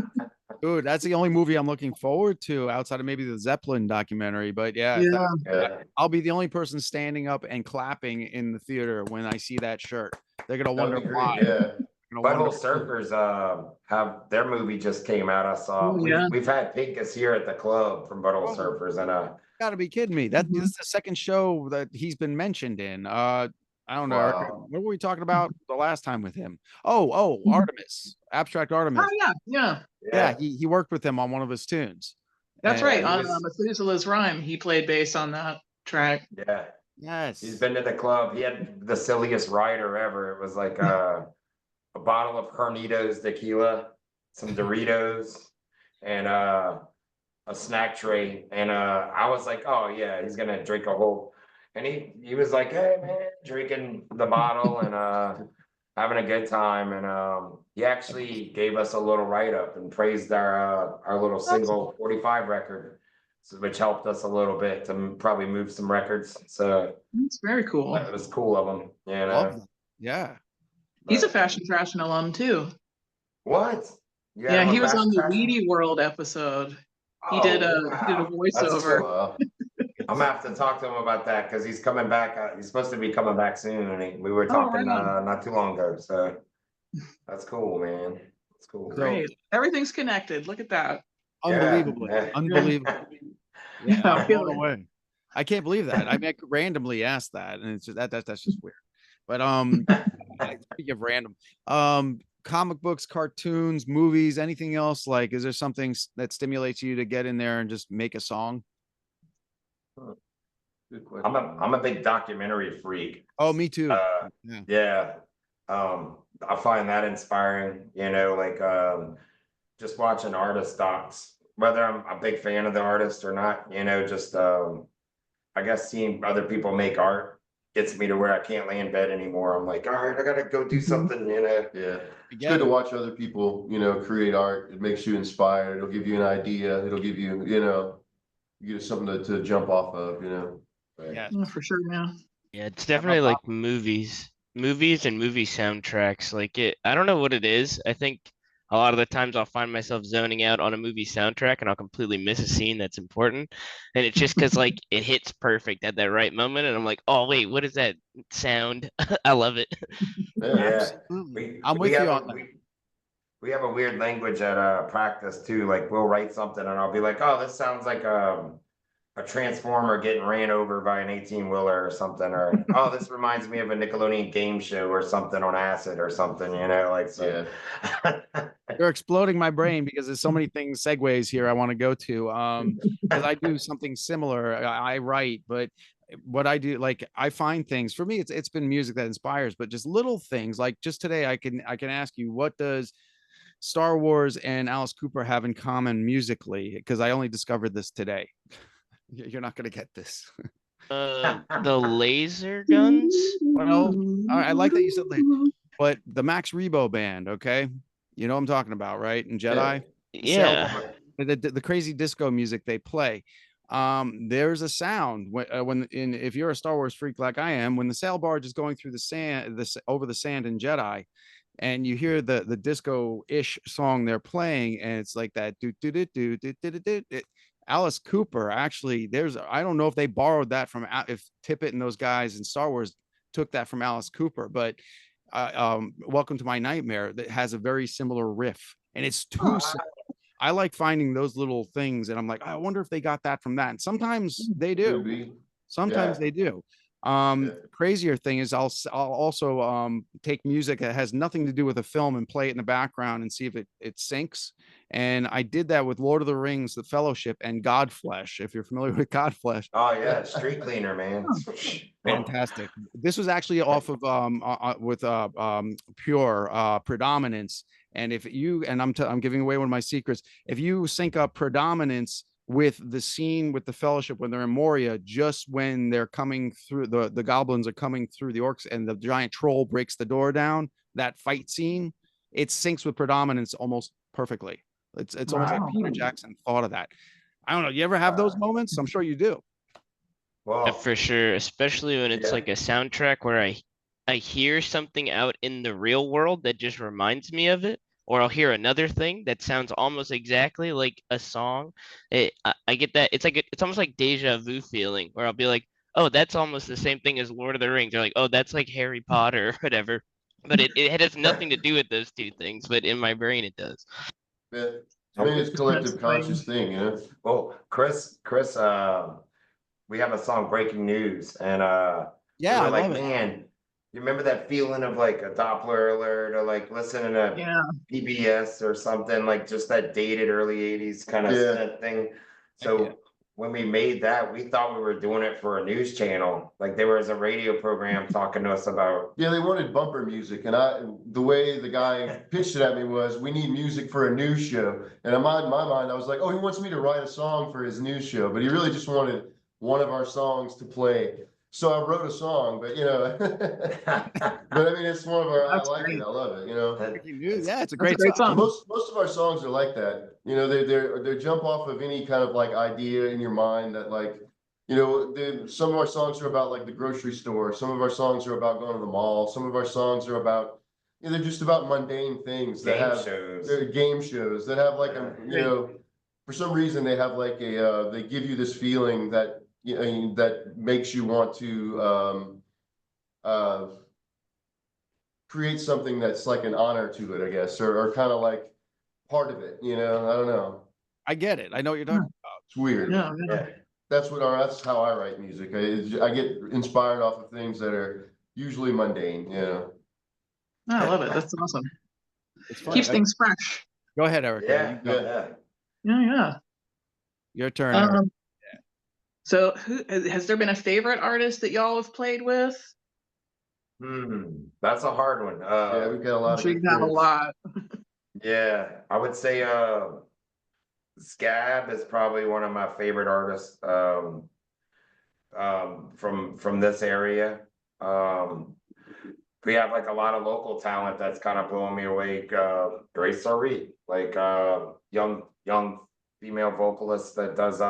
Dude, that's the only movie I'm looking forward to outside of maybe the Zeppelin documentary. But yeah, Yeah. Yeah. I'll be the only person standing up and clapping in the theater when I see that shirt. They're gonna That would wonder be great. why. Yeah. Butthole Surfers have their movie just came out. I saw. Oh, yeah. We've had Pinkus here at the club from Butthole Surfers, and Gotta be kidding me. This Mhm. is the second show that he's been mentioned in. I don't know. Erica, Wow. what were we talking about the last time with him? Oh, Mhm. Artemis, Abstract Artemis. Oh, yeah. Yeah. Yeah, he worked with him on one of his tunes. That's And right. he On was- Methuselah's Rhyme, he played bass on that track. yeah, Yes. he's been to the club. He had the silliest rider ever. It was like a bottle of Carnitos tequila, some Doritos, and a snack tray. And I was like, oh yeah, he's gonna drink a whole. And he was like, hey man, drinking the bottle and having a good time. And he actually gave us a little write up and praised our little single 45 record, which helped us a little bit to probably move some records. So That's very cool. it was cool of him, Love that. Yeah. He's a But- Fashion Fashion alum too. What? You had Yeah, him he on was on the Fast Fashion? Weedy World episode. He Oh, did a wow. That's voiceover. cool. Wow. I'm gonna have to talk to him about that because he's coming back. He's supposed to be coming back soon, and we were Oh, talking right on. not too long ago. So that's cool, man. That's cool. So- Great. Everything's connected. Look at that. Unbelievable. Yeah. Unbelievable. Yeah, Yeah, I I'm feel blown it. away. I can't believe that. I mean, I could randomly ask that, and it's just, that's just weird. But speaking of random, comic books, cartoons, movies, anything else? Like, is there something that stimulates you to get in there and just make a song? Good question. I'm a big documentary freak. Oh, me too. Yeah. Yeah. I find that inspiring, like just watching artist docs, whether I'm a big fan of the artist or not, just I guess seeing other people make art gets me to where I can't lay in bed anymore. I'm like, all right, I gotta go do something, Yeah. I It's get good to it. watch other people, create art. It makes you inspired. It'll give you an idea. It'll give you, you get something to jump off of, Right. Yeah. Yeah, for sure, yeah. Yeah, it's definitely Bob? like movies and movie soundtracks. Like I don't know what it is. I think a lot of the times I'll find myself zoning out on a movie soundtrack and I'll completely miss a scene that's important. And it's just because like it hits perfect at that right moment. And I'm like, oh, wait, what is that sound? I love it. Yeah, Absolutely. I'm with you on that. we have a weird language at practice too. Like we'll write something and I'll be like, oh, this sounds like a transformer getting ran over by an 18-wheeler or something, or oh, this reminds me of a Nickelodeon game show or something on acid or something, you know, like so. Yeah. You're exploding my brain because there's so many things, segues here I want to go to. Because I do something similar. I write, but what I do, like I find things for me, it's been music that inspires, but just little things like just today, I can ask you, what does Star Wars and Alice Cooper have in common musically? Because I only discovered this today. You're not gonna get this. The laser guns. Well, I like that you said that, but the Max Rebo band, okay, you know what I'm talking about, right? And Jedi, Yeah. the crazy disco music they play. There's a sound if you're a Star Wars freak like I am, when the sail barge is going through the sand, over the sand in Jedi, and you hear the disco-ish song they're playing, and it's like that do do do do do do do do. Alice Cooper, actually, I don't know if they borrowed that from, if Tippett and those guys in Star Wars took that from Alice Cooper, but Welcome to My Nightmare that has a very similar riff, and it's too simple. I like finding those little things, and I'm like, I wonder if they got that from that. And sometimes they do. Sometimes they do. Crazier thing is I'll also take music that has nothing to do with a film and play it in the background and see if it syncs. And I did that with Lord of the Rings, The Fellowship, and Godflesh. If you're familiar with Godflesh. Oh yeah, street cleaner, man. Fantastic. This was actually off of with Pure Predominance. And if you, and I'm giving away one of my secrets, if you sync up Predominance with the scene with the Fellowship when they're in Moria, just when they're coming through, the goblins are coming through the orcs and the giant troll breaks the door down, that fight scene, it syncs with Predominance almost perfectly. It's almost like Peter Jackson thought of that. I don't know. You ever have those moments? I'm sure you do. Well, For sure, especially when it's like a soundtrack where I hear something out in the real world that just reminds me of it, or I'll hear another thing that sounds almost exactly like a song. I get that. It's like it's almost like deja vu feeling, where I'll be like, oh, that's almost the same thing as Lord of the Rings. Or like, oh, that's like Harry Potter or whatever. But it has nothing to do with those two things, but in my brain it does. Yeah. I mean, it's collective conscious thing, you know. well, Chris, we have a song "Breaking News," and we Yeah, were I like, love it. man, you remember that feeling of like a Doppler alert or like listening to PBS or something, like just that dated early 80s kind of thing. So when we made that, we thought we were doing it for a news channel. Like there was a radio program talking to us about. Yeah, they wanted bumper music, and the way the guy pitched it at me was, we need music for a news show. And in my mind, I was like, oh, he wants me to write a song for his news show, but he really just wanted one of our songs to play. So I wrote a song, but you know, but I mean, it's one of our. I like it. I love it. You know. Yeah, it's a great song. Most of our songs are like that. You know, they jump off of any kind of like idea in your mind that like, you know, some of our songs are about like the grocery store. Some of our songs are about going to the mall. Some of our songs are about, you know, they're just about mundane things that have game shows that have like a, you know, for some reason they have like a, they give you this feeling that, you know, that makes you want to create something that's like an honor to it, I guess, or kind of like part of it, you know. I don't know. I get it. I know what you're talking about. It's weird. Yeah. That's how I write music. I get inspired off of things that are usually mundane, you know. I love it. That's awesome. It's fun. Keeps things fresh. Go ahead, Erika. Yeah. Your turn, Erika. So who has there been a favorite artist that y'all have played with? That's a hard one. Yeah, we've got a lot. I'm sure you have a lot. Yeah, I would say Scab is probably one of my favorite artists from this area. We have like a lot of local talent that's kind of blowing me away. Grace Saree, like young female vocalist that does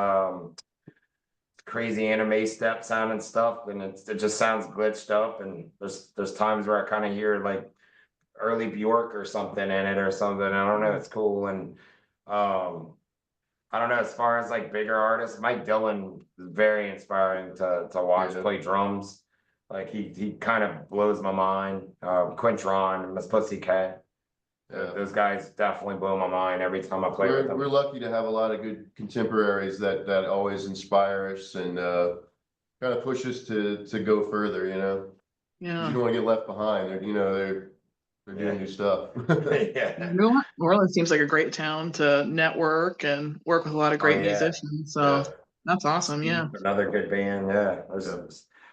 crazy anime step sound and stuff, and it just sounds glitched up. And there's times where I kind of hear like early Bjork or something in it or something. I don't know. It's cool. And I don't know, as far as like bigger artists, Mike Dillon is very inspiring to watch Yeah. play drums. Like he kind of blows my mind. Quintron, Miss Pussycat. Yeah. Those guys definitely blow my mind every time I play with them. We're lucky to have a lot of good contemporaries that always inspire us and kind of push us to go further, you know. 'Cause Yeah. you don't want to get left behind. They're doing new stuff. Yeah. New Orleans seems like a great town to network and work with a lot of great yeah. musicians. So Yeah. that's awesome. Yeah. Another good band, yeah.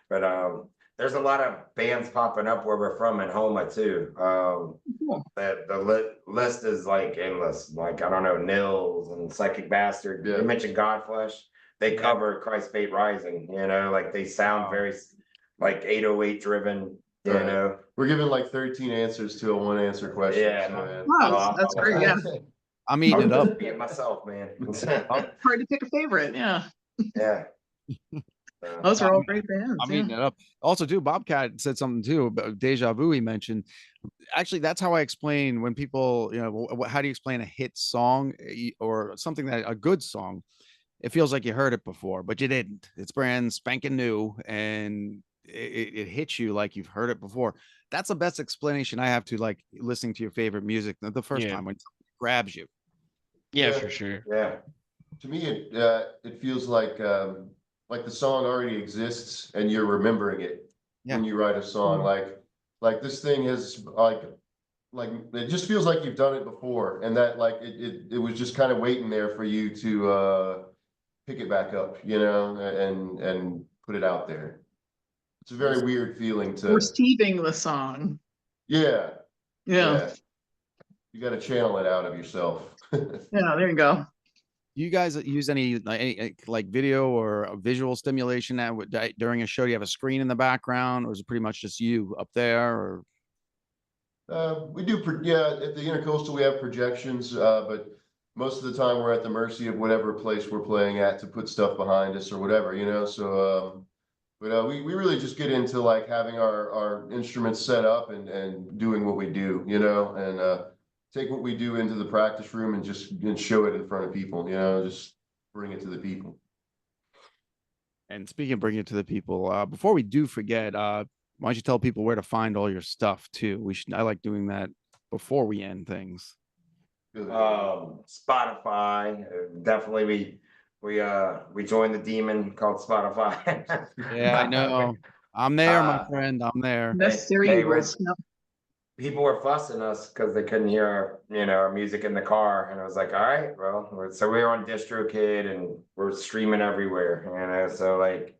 But there's a lot of bands popping up where we're from in Homa too. Cool. The list is like endless. Like I don't know, Nils and Psychic Bastard. Yeah. You mentioned Godflesh. They cover Christ Fate Rising. You know, like they sound very like 808 driven. You Right. know, We're giving like 13 answers to a 1-answer question. Yeah, so, no. man. Wow, that's great. Yeah. I'm eating it up. Being myself, man. Hard to pick a favorite. Yeah. Yeah. Those are all great bands. I'm Yeah. eating it up. Also, too, Bobcat said something too about deja vu. He mentioned. Actually, that's how I explain when people, you know, how do you explain a hit song or something that a good song? It feels like you heard it before, but you didn't. It's brand spanking new, and it hits you like you've heard it before. That's the best explanation I have to like listening to your favorite music the first Yeah. time when it grabs you. Yeah, Yeah. for sure. Yeah. To me, it feels like the song already exists and you're remembering it when you write a song. Like this thing has like it just feels like you've done it before, and that like it was just kind of waiting there for you to pick it back up, you know, and put it out there. It's a very weird feeling to Receiving the song. yeah. Yeah. You got to channel it out of yourself. Yeah. There you go. Do you guys use any like video or visual stimulation during a show? Do you have a screen in the background, or is it pretty much just you up there? Or We do, at the Intercoastal we have projections, but most of the time we're at the mercy of whatever place we're playing at to put stuff behind us or whatever, you know. So, but we really just get into like having our instruments set up and doing what we do, you know, and take what we do into the practice room and just show it in front of people, you know, just bring it to the people. And speaking of bringing it to the people, before we do forget, why don't you tell people where to find all your stuff too? I like doing that before we end things. Spotify, definitely we joined the demon called Spotify. Yeah, I know. I'm there, my friend. I'm there. Necessary Hey, evils. Yep. people were fussing us because they couldn't hear our music in the car, and I was like, all right, well, so we were on DistroKid and we're streaming everywhere, so like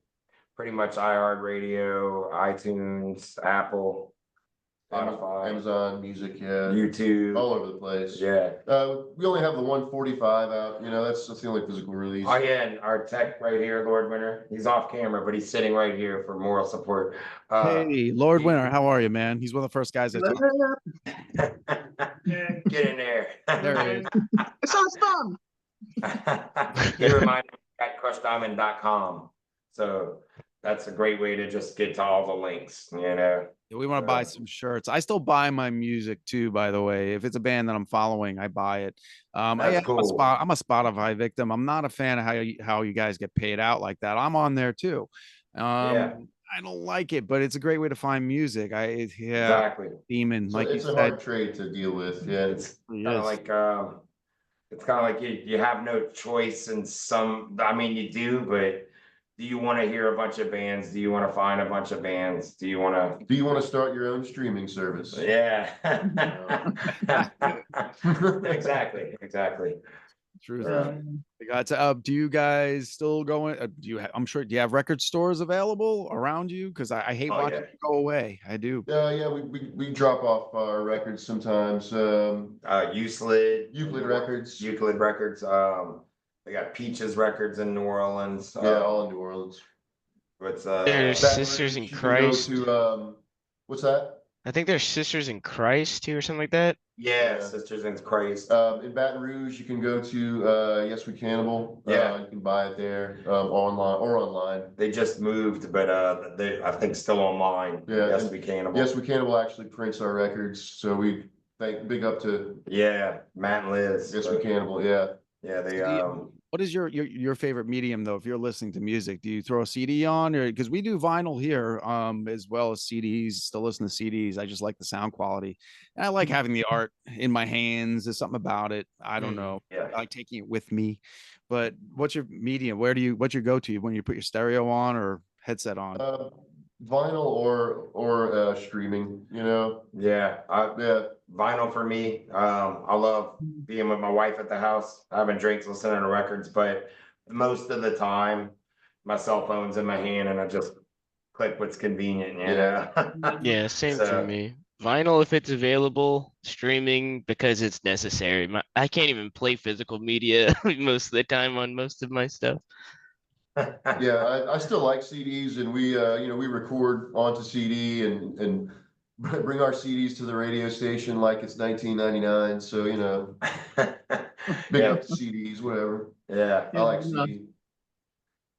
pretty much iHeartRadio, iTunes, Apple, Spotify, Amazon Music, yeah, YouTube, all over the place. yeah. We only have the 145 out, you know, that's the only physical release. Oh yeah, and our tech right here, Lord Wynter, he's off camera, but he's sitting right here for moral support. Hey, Lord Wynter, how are you, man? He's one of the first guys I talked to. Get in there. There he is. It sounds fun. He reminded me at crushdiamond.com. So that's a great way to just get to all the links, We want to buy some shirts. I still buy my music too, by the way. If it's a band that I'm following, I buy it. That's cool. I'm a Spotify victim. I'm not a fan of how you guys get paid out like that. I'm on there too. Yeah. I don't like it, but it's a great way to find music. Exactly. Demon, So like you it's a said. hard trade to deal with. Yeah, It's kind of like you have no choice in some. I mean, you do, but do you want to hear a bunch of bands? Do you want to find a bunch of bands? Do you want to start your own streaming service? Yeah. Exactly. Truth. Do you guys still going? I'm sure. Do you have record stores available around you? Because I hate watching it go away. I do. Yeah. We drop off our records sometimes. Euclid Records. Euclid Records. They got Peaches Records in New Orleans. Yeah, all in New Orleans. What's There's Sisters in Christ. What's that? I think they're Sisters in Christ too, or something like that. Yeah, Yeah. Sisters in Christ. In Baton Rouge, you can go to Yes We Cannibal. Yeah. You can buy it there online. They just moved, but they I think still online. Yeah, Yes, and we cannibal. Yes We Cannibal actually prints our records, so we thank big up to Yeah, Matt and Liz. Yes We Cannibal. Yeah. Yeah, they So do you- what is your favorite medium though? If you're listening to music, do you throw a CD on, or because we do vinyl here, as well as CDs? Still listen to CDs. I just like the sound quality, and I like having the art in my hands. There's something about it. I don't know. yeah. I like taking it with me. But what's your medium? What's your go-to when you put your stereo on or headset on? Vinyl or streaming, you know. Yeah, Yeah. vinyl for me. I love being with my wife at the house, having drinks, listening to records, but most of the time, my cell phone's in my hand and I just click what's convenient, you know? Yeah, same for So, me. Vinyl if it's available, streaming because it's necessary. I can't even play physical media most of the time on most of my stuff. Yeah, I still like CDs, and we we record onto CD and bring our CDs to the radio station like it's 1999. So big Yeah. up CDs, whatever. Yeah. I like Yeah. CD.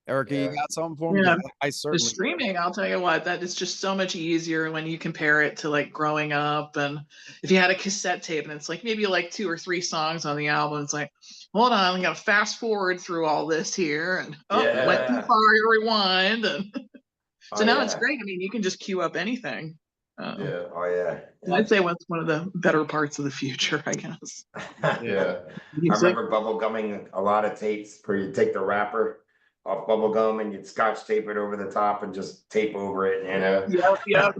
Erica, Yeah. you got something for me? Yeah. I The certainly. streaming, I'll tell you what, that is just so much easier when you compare it to like growing up. And if you had a cassette tape and it's like maybe like 2 or 3 songs on the album, it's like, hold on, we gotta fast forward through all this here, and it went too Yeah. far, rewind. And so Oh, now it's yeah. great. I mean, you can just queue up anything. Yeah, Oh, yeah. I'd say what's one of the better parts of the future, I guess. yeah. I Music. remember bubble gumming a lot of tapes where you take the wrapper off bubble gum and you'd scotch tape it over the top and just tape over it, you know? Yep.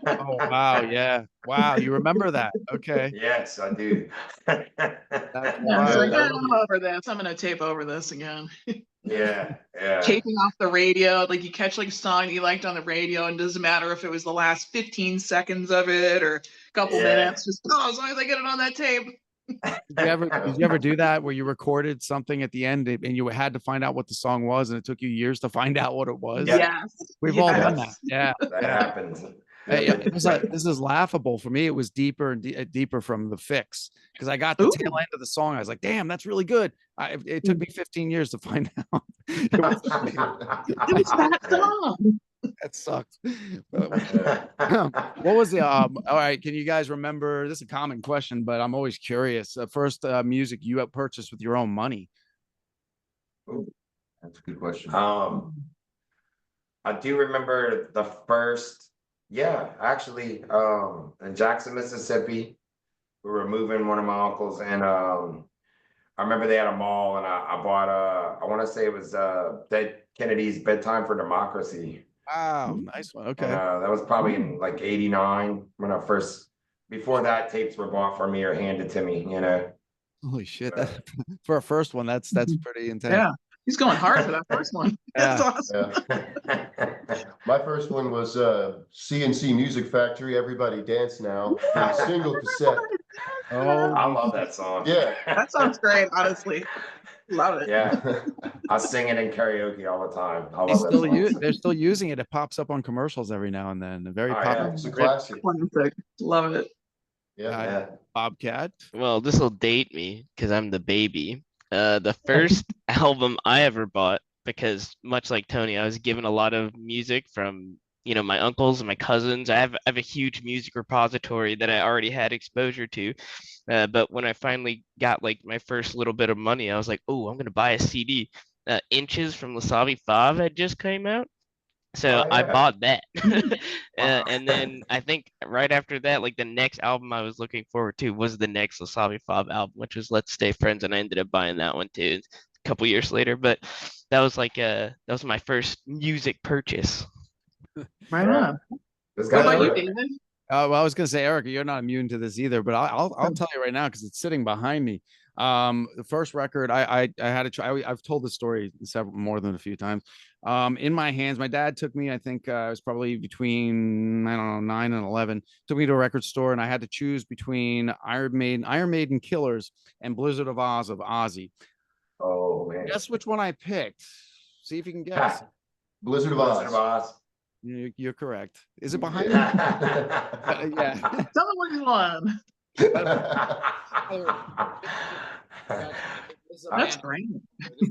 Oh wow, yeah, wow, you remember that? Okay, Yes, I do. that's Yeah, it's wild. like, I "Yeah, love I'm over this. I'm gonna tape over this again." Yeah, yeah. Taping off the radio, like you catch like a song that you liked on the radio, and it doesn't matter if it was the last 15 seconds of it or a couple Yeah. minutes, just as long as I get it on that tape. Did you ever do that where you recorded something at the end and you had to find out what the song was, and it took you years to find out what it was? Yeah. Yes. We've all done that. Yes. Yeah, That yeah. happens. It was like, this is laughable for me. It was deeper and deeper from the fix because I got the Ooh. tail end of the song. I was like, "Damn, that's really good." It took me 15 years to find out. It was, It was that song. that sucked. What was the all right? Can you guys remember? This is a common question, but I'm always curious. First music you have purchased with your own money. That's a good question. I do remember the first, actually, in Jackson, Mississippi, we were moving one of my uncles, and I remember they had a mall, and I bought I want to say it was Dead Kennedy's Bedtime for Democracy. Wow, nice one. Okay. And that was probably in like '89 when I first. Before that, tapes were bought for me or handed to me. You know. Holy shit! That, for a first one, that's pretty intense. Yeah. He's going hard for that first one. That's Yeah. awesome. Yeah. My first one was CNC Music Factory, Everybody Dance Now, a single cassette. Oh, I love that song. Yeah. That sounds great, honestly. Love it. Yeah, I sing it in karaoke all the time. I they love that still song. they're still using it. It pops up on commercials every now and then. Very Oh, yeah. popular. It's a classic. Classic. Love it. Yeah. Yeah. Bobcat. Well, this will date me because I'm the baby. The first album I ever bought, because much like Tony, I was given a lot of music from my uncles and my cousins. I have a huge music repository that I already had exposure to. But when I finally got like my first little bit of money, I was like, oh, I'm gonna buy a CD. Inches from Lasavi 5 had just came out. So Oh, I yeah. bought that. Wow. And then I think right after that, like the next album I was looking forward to was the next Lasavi 5 album, which was Let's Stay Friends, and I ended up buying that one too a couple years later. But that was my first music purchase. Right Yeah. on. This What guy's about you, really- David? Well, I was gonna say, Erica, you're not immune to this either, but I'll tell you right now because it's sitting behind me. The first record I had to try. I've told this story more than a few times. In my hands, my dad took me. I think I was probably between 9 and 11. Took me to a record store, and I had to choose between Iron Maiden Killers, and Blizzard of Oz of Ozzy. Oh man. Guess which one I picked? See if you can guess. Blizzard of Blizzard of Oz. Oz. You're correct. Is it behind me? Yeah. Tell me what you want. This is a That's band. great. This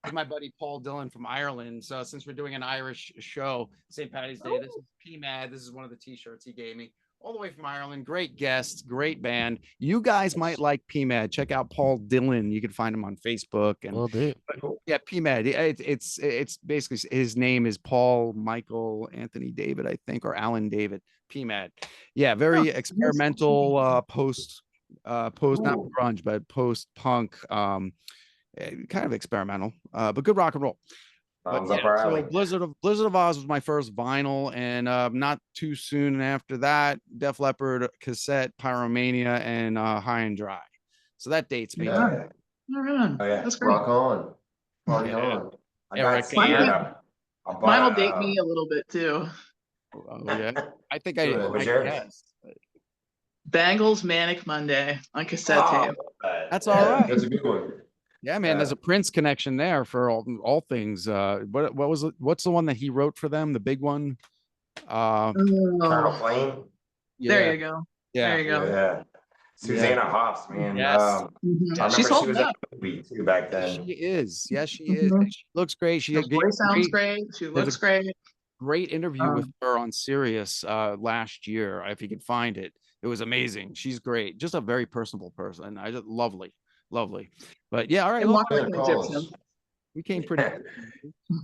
is my buddy Paul Dillon from Ireland. So since we're doing an Irish show, St. Patty's Day, this is PMAD. This is one of the t-shirts he gave me. All the way from Ireland. Great guests, great band. You guys might like PMAD. Check out Paul Dillon. You can find him on Facebook. And Will do. yeah, PMAD. It's basically his name is Paul Michael Anthony David, I think, or Alan David. PMAD. Yeah, very experimental post not grunge, but post punk. Kind of experimental, but good rock and roll. But yeah, so Blizzard of Oz was my first vinyl, and not too soon after that, Def Leppard cassette, Pyromania, and High and Dry. So that dates me. Yeah. Oh, yeah. That's great. Rock on. Party on. Eric, Mine will date me a little bit too. Oh yeah, I think I guessed. Bangles Manic Monday on cassette tape. That's all right. That's a good one. Yeah, man, there's a Prince connection there for all things. What's the one that he wrote for them? The big one. Colonel Flame. There you go. Yeah. There you go. Yeah. Susanna Hoffs, man. Yes. I remember she was a movie too back then. She is. Yes, she is. She looks great. Her voice sounds great. She looks great. Great interview with her on Sirius last year. If you could find it, it was amazing. She's great. Just a very personable person. I just lovely. But yeah, all right. We came pretty.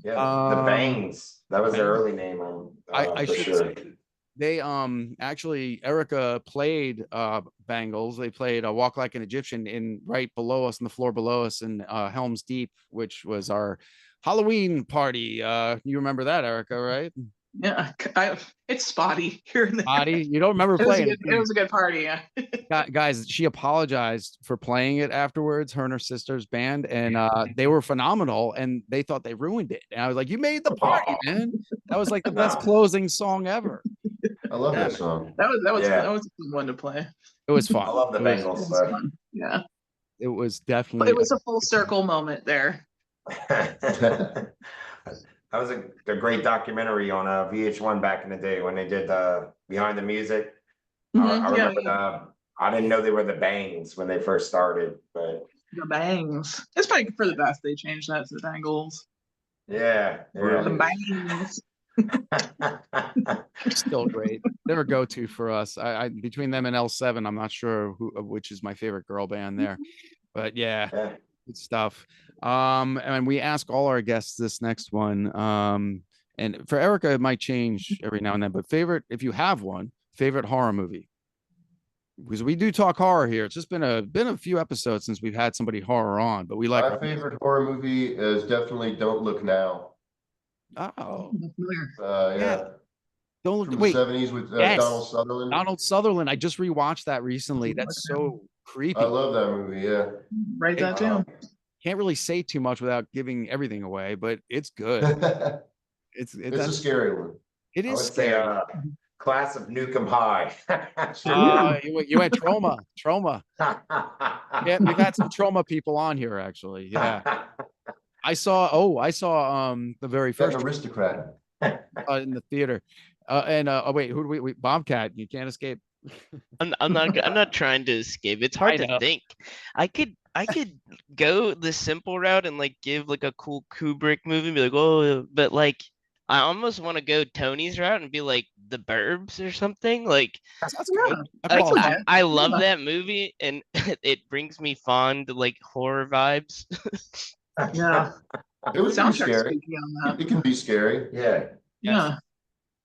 Yeah, the Bangs. That was their early name. I should say they actually Erika played Bangles. They played Walk Like an Egyptian in right below us, on the floor below us in Helm's Deep, which was our Halloween party. You remember that, Erika, right? Yeah, it's spotty here and there. Spotty? You don't remember playing it? It was a good party, yeah. Guys, she apologized for playing it afterwards, her and her sister's band, and they were phenomenal, and they thought they ruined it. And I was like, you made the party, man. That was like the best closing song ever. I love that song. That was a fun one to play. It was fun. I love the Bengals. Yeah. It was definitely. It was a full circle moment there. That was a great documentary on VH1 back in the day when they did Behind the Music. I remember I didn't know they were the Bangs when they first started, but the Bangs. It's probably for the best they changed that to the Bangles. Yeah. The Bangs. Still great. They're a go-to for us. I between them and L7, I'm not sure which is my favorite girl band there, but yeah. Good stuff. And we ask all our guests this next one. And for Erika, it might change every now and then, but if you have one, favorite horror movie. Because we do talk horror here. It's just been a few episodes since we've had somebody horror on, but we like my favorite horror movie is definitely Don't Look Now. Oh. Yeah. Don't Look. From Wait. The 70s with Donald Sutherland. Donald Sutherland. I just rewatched that recently. That's so creepy. I love that movie. Yeah. Write that down. Can't really say too much without giving everything away, but it's good. It's a scary one. It is scary. Class of Nukem High. You had trauma. Yeah, we've had some trauma people on here actually. Yeah. I saw the very first Aristocrat in the theater. Wait, who do we Bobcat, you can't escape. I'm not trying to escape. It's hard to think. I could go the simple route and like give like a cool Kubrick movie and be like, oh, but like I almost want to go Tony's route and be like The Burbs or something. Like that's good. I love that movie and it brings me fond like horror vibes. Yeah. It was scary. It can be scary. Yeah.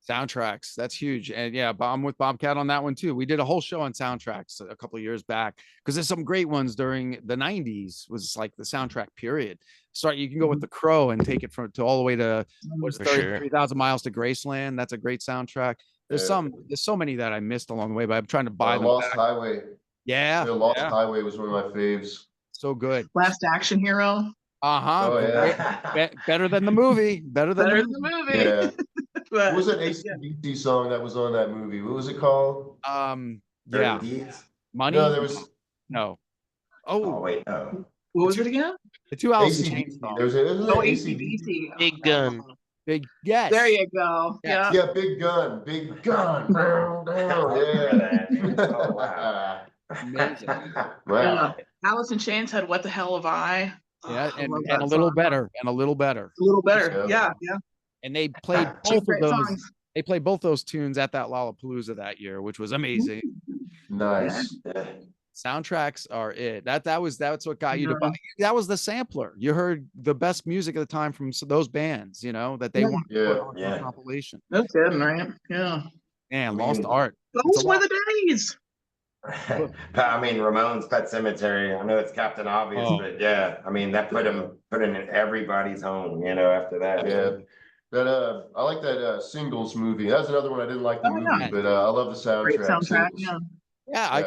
Soundtracks, that's huge. And yeah, I'm with Bobcat on that one too. We did a whole show on soundtracks a couple of years back because there's some great ones during the 90s. Was like the soundtrack period. You can go with The Crow and take it to all the way to 33,000 miles to Graceland. That's a great soundtrack. There's so many that I missed along the way, but I'm trying to buy them Lost back. Highway. Yeah. The Lost Highway was one of my faves. So good. Last Action Hero. Oh yeah. Better than the movie. Better than the movie. Yeah. What was that AC/DC song that was on that movie? What was it called? Yeah. Money? No, there was no. Oh wait, no. What was it again? The two albums changed. AC/DC. Big Gun. Big yes. There you go. Yes. Yeah. Yeah, big gun. Yeah. Oh, wow. Amazing. Wow. Alice in Chains had "What the Hell Have I?" Yeah, I love and that a little song. better, and a little better. A little better. Yeah. Yeah. And they played Two both of great those. songs. They played both those tunes at that Lollapalooza that year, which was amazing. Nice. Yeah. Soundtracks are it. That's what got you to Yeah. buy. That was the sampler. You heard the best music at the time from those bands, you know, that they Yeah. wanted to put on Yeah. a compilation. No kidding, right? Yeah. And I Lost mean- Art. It's a Those were lot. the days. I mean, Ramones' Pet Cemetery. I know it's Captain Obvious, Oh. but yeah, I mean that put in everybody's home. You know, after that. Yeah. That I like that Singles movie. That's another one I didn't like the Oh, movie, yeah. but I love the Great soundtrack. soundtrack. Singles. Yeah. Yeah, I Yeah.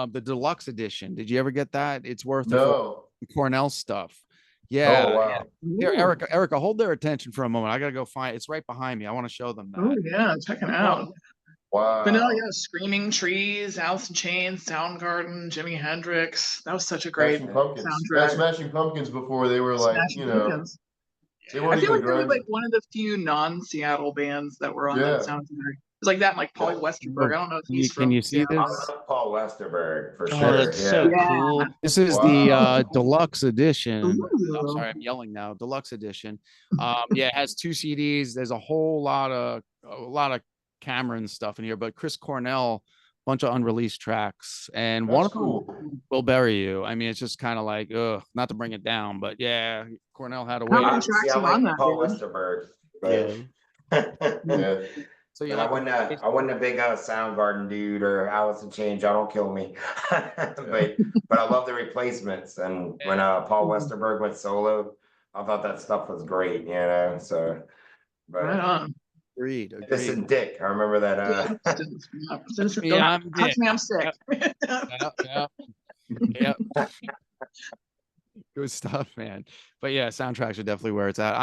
got the deluxe edition. Did you ever get that? It's worth it for No. the Cornell stuff. Yeah. Oh wow. Here, Ooh. Erica, hold their attention for a moment. I gotta go find it's right behind me. I want to show them Oh that. yeah, check it out. Wow. But no, yeah, Screaming Trees, Alice in Chains, Soundgarden, Jimi Hendrix. That was such a great Smashing Pumpkins. soundtrack. That's Smashing Pumpkins before they were like, Smashing you know, Pumpkins. they I weren't feel even like they were grunge. like one of the few non-Seattle bands that were on that Yeah. soundtrack. It was like that, and like Paul Westerberg. I don't know if he's Can from you see Seattle. this? I love Paul Westerberg for Oh, sure. that's so Yeah. cool. This is Wow. the deluxe edition. I'm Ooh. sorry, I'm yelling now. Deluxe edition. Yeah, it has 2 CDs. There's a lot of Cameron stuff in here, but Chris Cornell, bunch of unreleased tracks, and one That's of them cool. will bury you. I mean, it's just kind of like, not to bring it down, but yeah, Cornell had a How way. many See, tracks I are on like that, Paul David? Westerberg. Yeah. Yeah. So you But like I wasn't a big Soundgarden dude or Alice in Chains. Y'all don't kill me. but I love the Replacements. And when Paul Westerberg went solo, I thought that stuff was great. You know, so. But Right on. agreed. this is Dick. I remember that. Yeah, I'm Touch Dick. me, I'm sick. Yeah. Good stuff, man. But yeah, soundtracks are definitely where it's at.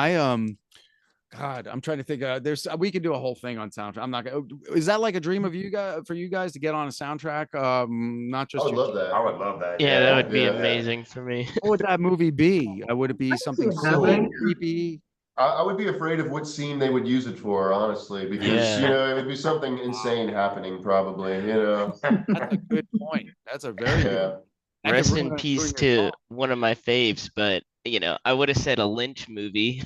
God, I'm trying to think. We could do a whole thing on soundtrack. I'm not gonna. Is that like a dream of you guys for you guys to get on a soundtrack? Not I just. would love that. I would love that. Yeah, that would be Yeah. amazing for me. What would that movie be? Would it be something see it silly, happening. creepy? I would be afraid of what scene they would use it for, honestly, because Yeah. you know it would be something insane happening, probably. You know. That's a good point. That's a very good. Yeah. That could Rest ruin in it- peace ruin your to song. one of my faves, but you know, I would have said a Lynch movie,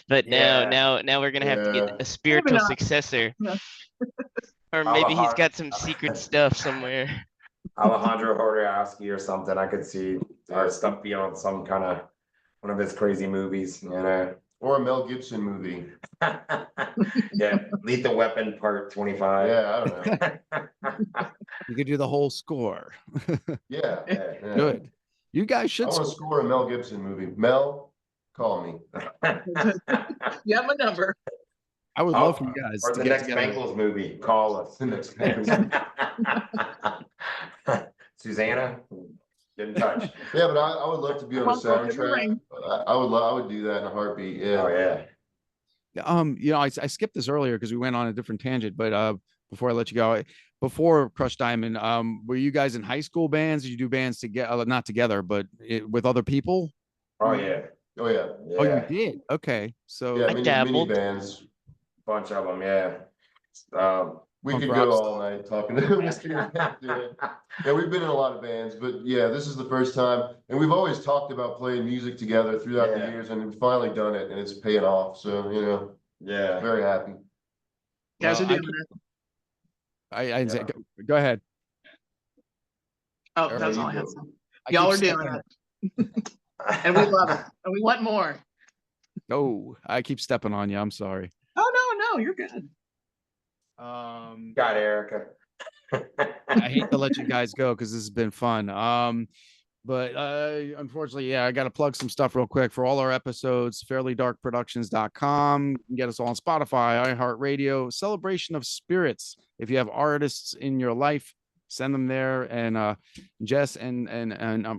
but Yeah. now we're gonna have to Yeah. get a spiritual not. successor, Yeah. or maybe he's Alejandro- got some secret stuff somewhere. Alejandro Jodorowsky or something. I could see our stuff be on some kind of one of his crazy movies. You know. Or a Mel Gibson movie. Yeah, Lethal Weapon Part 25. Yeah, I don't know. You could do the whole score. Yeah. Yeah. Yeah. Good. You guys I should. want to score a Mel Gibson movie. Mel, call me. You have my number. I would love for you guys Or to the get next together. Bengals movie. Call us. The next Susanna, get in touch. Yeah, but I would love to be on a Well, go give it a soundtrack. ring. I would do that in a heartbeat. Yeah. Oh yeah. You know, I skipped this earlier because we went on a different tangent, but before I let you go, before Crush Diamond, were you guys in high school bands? Did you do bands together, not together, but with other people? Oh yeah. Oh yeah. Oh, you Yeah. did? Okay. So Yeah, I mini dabbled. bands. Bunch of them. Yeah. We Punk could rock go stuff. all night talking to them. Yeah, we've been in a lot of bands, but yeah, this is the first time, and we've always talked about playing music together throughout the Yeah. years, and we've finally done it, and it's paying off. So you know, Yeah. very happy. Guys Well, are doing it. I Yeah. go ahead. Oh, There that's you all I had. go. to say. I Y'all are keep doing stepping- it. And we love it. And we want more. Oh, I keep stepping on you. I'm sorry. Oh, no, you're good. Got Erica. I hate to let you guys go because this has been fun. But unfortunately, yeah, I got to plug some stuff real quick for all our episodes. fairlydarkproductions.com. You can get us all on Spotify, iHeartRadio, Celebration of Spirits. If you have artists in your life, send them there. And Jess and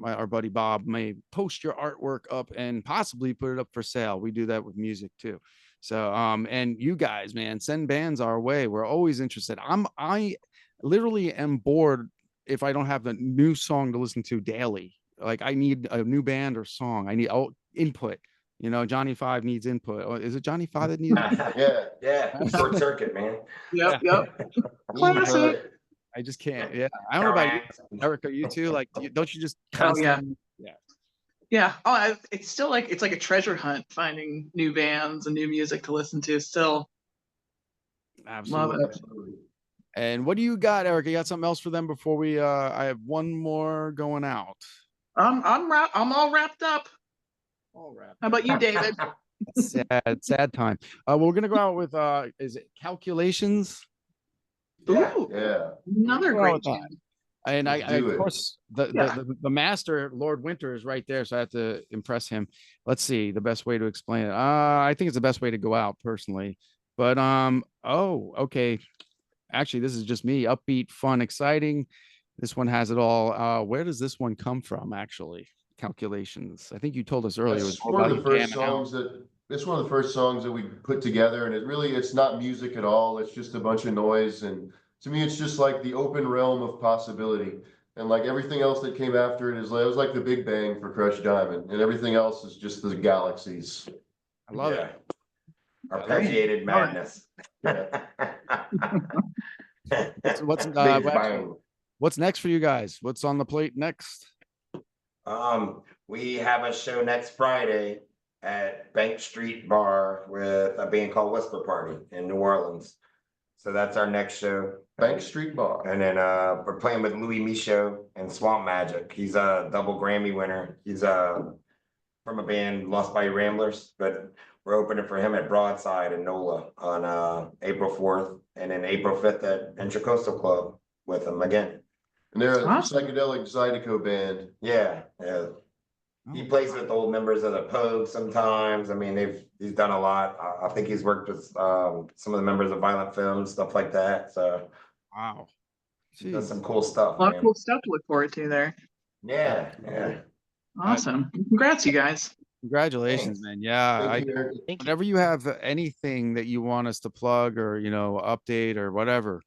our buddy Bob may post your artwork up and possibly put it up for sale. We do that with music too. So and you guys, man, send bands our way. We're always interested. I literally am bored if I don't have a new song to listen to daily. Like I need a new band or song. I need input. You know, Johnny Five needs input. Oh, is it Johnny Five that needs? Yeah. Yeah, short circuit, man. Yep, yep. Easy Classic. hook. I just can't. Yeah, I don't know about you, Erika. You too? Like, don't you just Oh, constantly? yeah. Yeah. Oh, it's still like it's like a treasure hunt finding new bands and new music to listen to. Still Absolutely. love it. And what do you got, Erika? You got something else for them before we? I have one more going out. I'm all wrapped up. All right. How about you, David? Sad time. We're gonna go out with is it Calculations? Yeah. Ooh, Yeah. another Go out great with that. tune. And Let's do of it. course, the master, Lord Wynter, is right there, so I have to impress him. Let's see the best way to explain it. I think it's the best way to go out personally. But oh, okay. Actually, this is just me. Upbeat, fun, exciting. This one has it all. Where does this one come from? Actually, Calculations. I think you told us earlier. It was It's all one of about the you first jamming out. songs that it's one of the first songs that we put together, and it's not music at all. It's just a bunch of noise, and to me, it's just like the open realm of possibility. And like everything else that came after it it was like the Big Bang for Crush Diamond, and everything else is just the galaxies. I love it. Arpeggiated All right. madness. What's Big bang. what's next for you guys? What's on the plate next? We have a show next Friday at Bank Street Bar with a band called Whisper Party in New Orleans. So that's our next show. Bank Street Bar. And then we're playing with Louis Michaud and Swamp Magic. He's a double Grammy winner. He's from a band Lost by Ramblers, but we're opening for him at Broadside in NOLA on April 4th, and then April 5th at Intracoastal Club with him again. And they're a Awesome. psychedelic zydeco band. Yeah. He plays with old members of the Pogue sometimes. I mean, he's done a lot. I think he's worked with some of the members of Violent Femmes, stuff like that. So Wow. he does Jeez. some cool stuff, A lot of man. cool stuff to look forward to there. Yeah. Awesome. Congrats, you guys. Congratulations, man. Yeah. Thank you, Eric. Thank you. Whenever you have anything that you want us to plug or, update or whatever,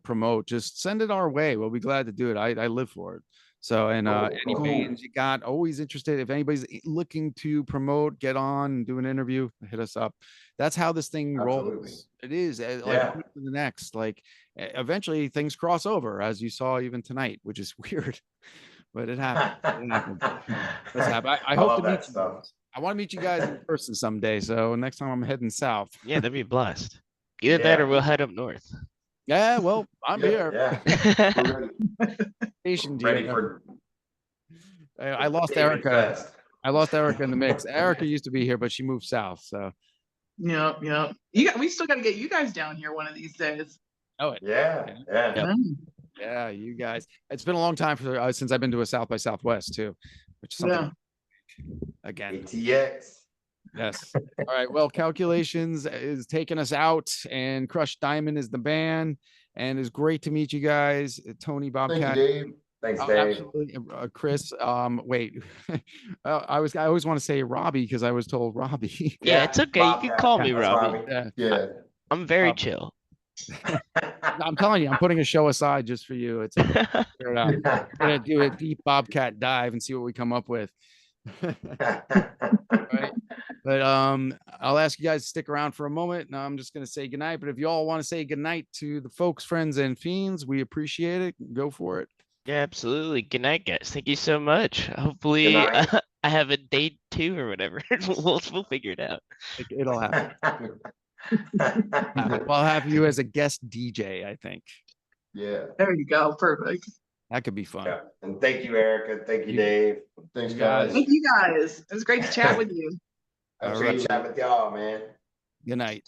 promote, just send it our way. We'll be glad to do it. I live for it. So, and any Cool. bands you got, always interested. If anybody's looking to promote, get on and do an interview, hit us up. That's how this thing Absolutely. rolls. It is like Yeah. one to the next. Like eventually things cross over, as you saw even tonight, which is weird, but it happened. It happened. Let's have. I hope love to that meet you. stuff. I want to meet you guys in person someday. So next time I'm heading south. Yeah, that'd be blessed. Either that Yeah. or we'll head up north. Yeah, well, I'm here. Yeah. We're ready. Stationed Ready here. for I lost David Erika. Fest. I lost Erika in the mix. Erika used to be here, but she moved south. So Yep. We still got to get you guys down here one of these days. Yeah. Yep. yeah, you guys. It's been a long time since I've been to a South by Southwest too, which is something again. ATX. Yes. All right. Well, Calculations is taking us out, and Crush Diamond is the band, and it's great to meet you guys. Tony, Thank you, Bobcat. Dave. Thanks, Oh, Dave. absolutely. Chris, wait. I always want to say Robbie because I was told Robbie. Yeah, it's okay. You can Bobcat. call me That's Robbie. Yeah. Yeah. I'm very Um, chill. I'm telling you, I'm putting a show aside just for you. It's figure it out. We're gonna do a deep Bobcat dive and see what we come up with. Right. But I'll ask you guys to stick around for a moment. And I'm just gonna say goodnight. But if you all want to say goodnight to the folks, friends, and fiends, we appreciate it. Go for it. Yeah, absolutely. Good night, guys. Thank you so much. Hopefully, Good night. I have a day 2 or whatever. We'll figure it out. It'll happen. I'll have you as a guest DJ, I think. Yeah. There you go. Perfect. That could be fun. Yeah. And thank you, Erica. Thank you, You- Dave. Thanks, You guys. guys. Thank you guys. It was great to chat with you. All Great right. chat with y'all, man. Good night.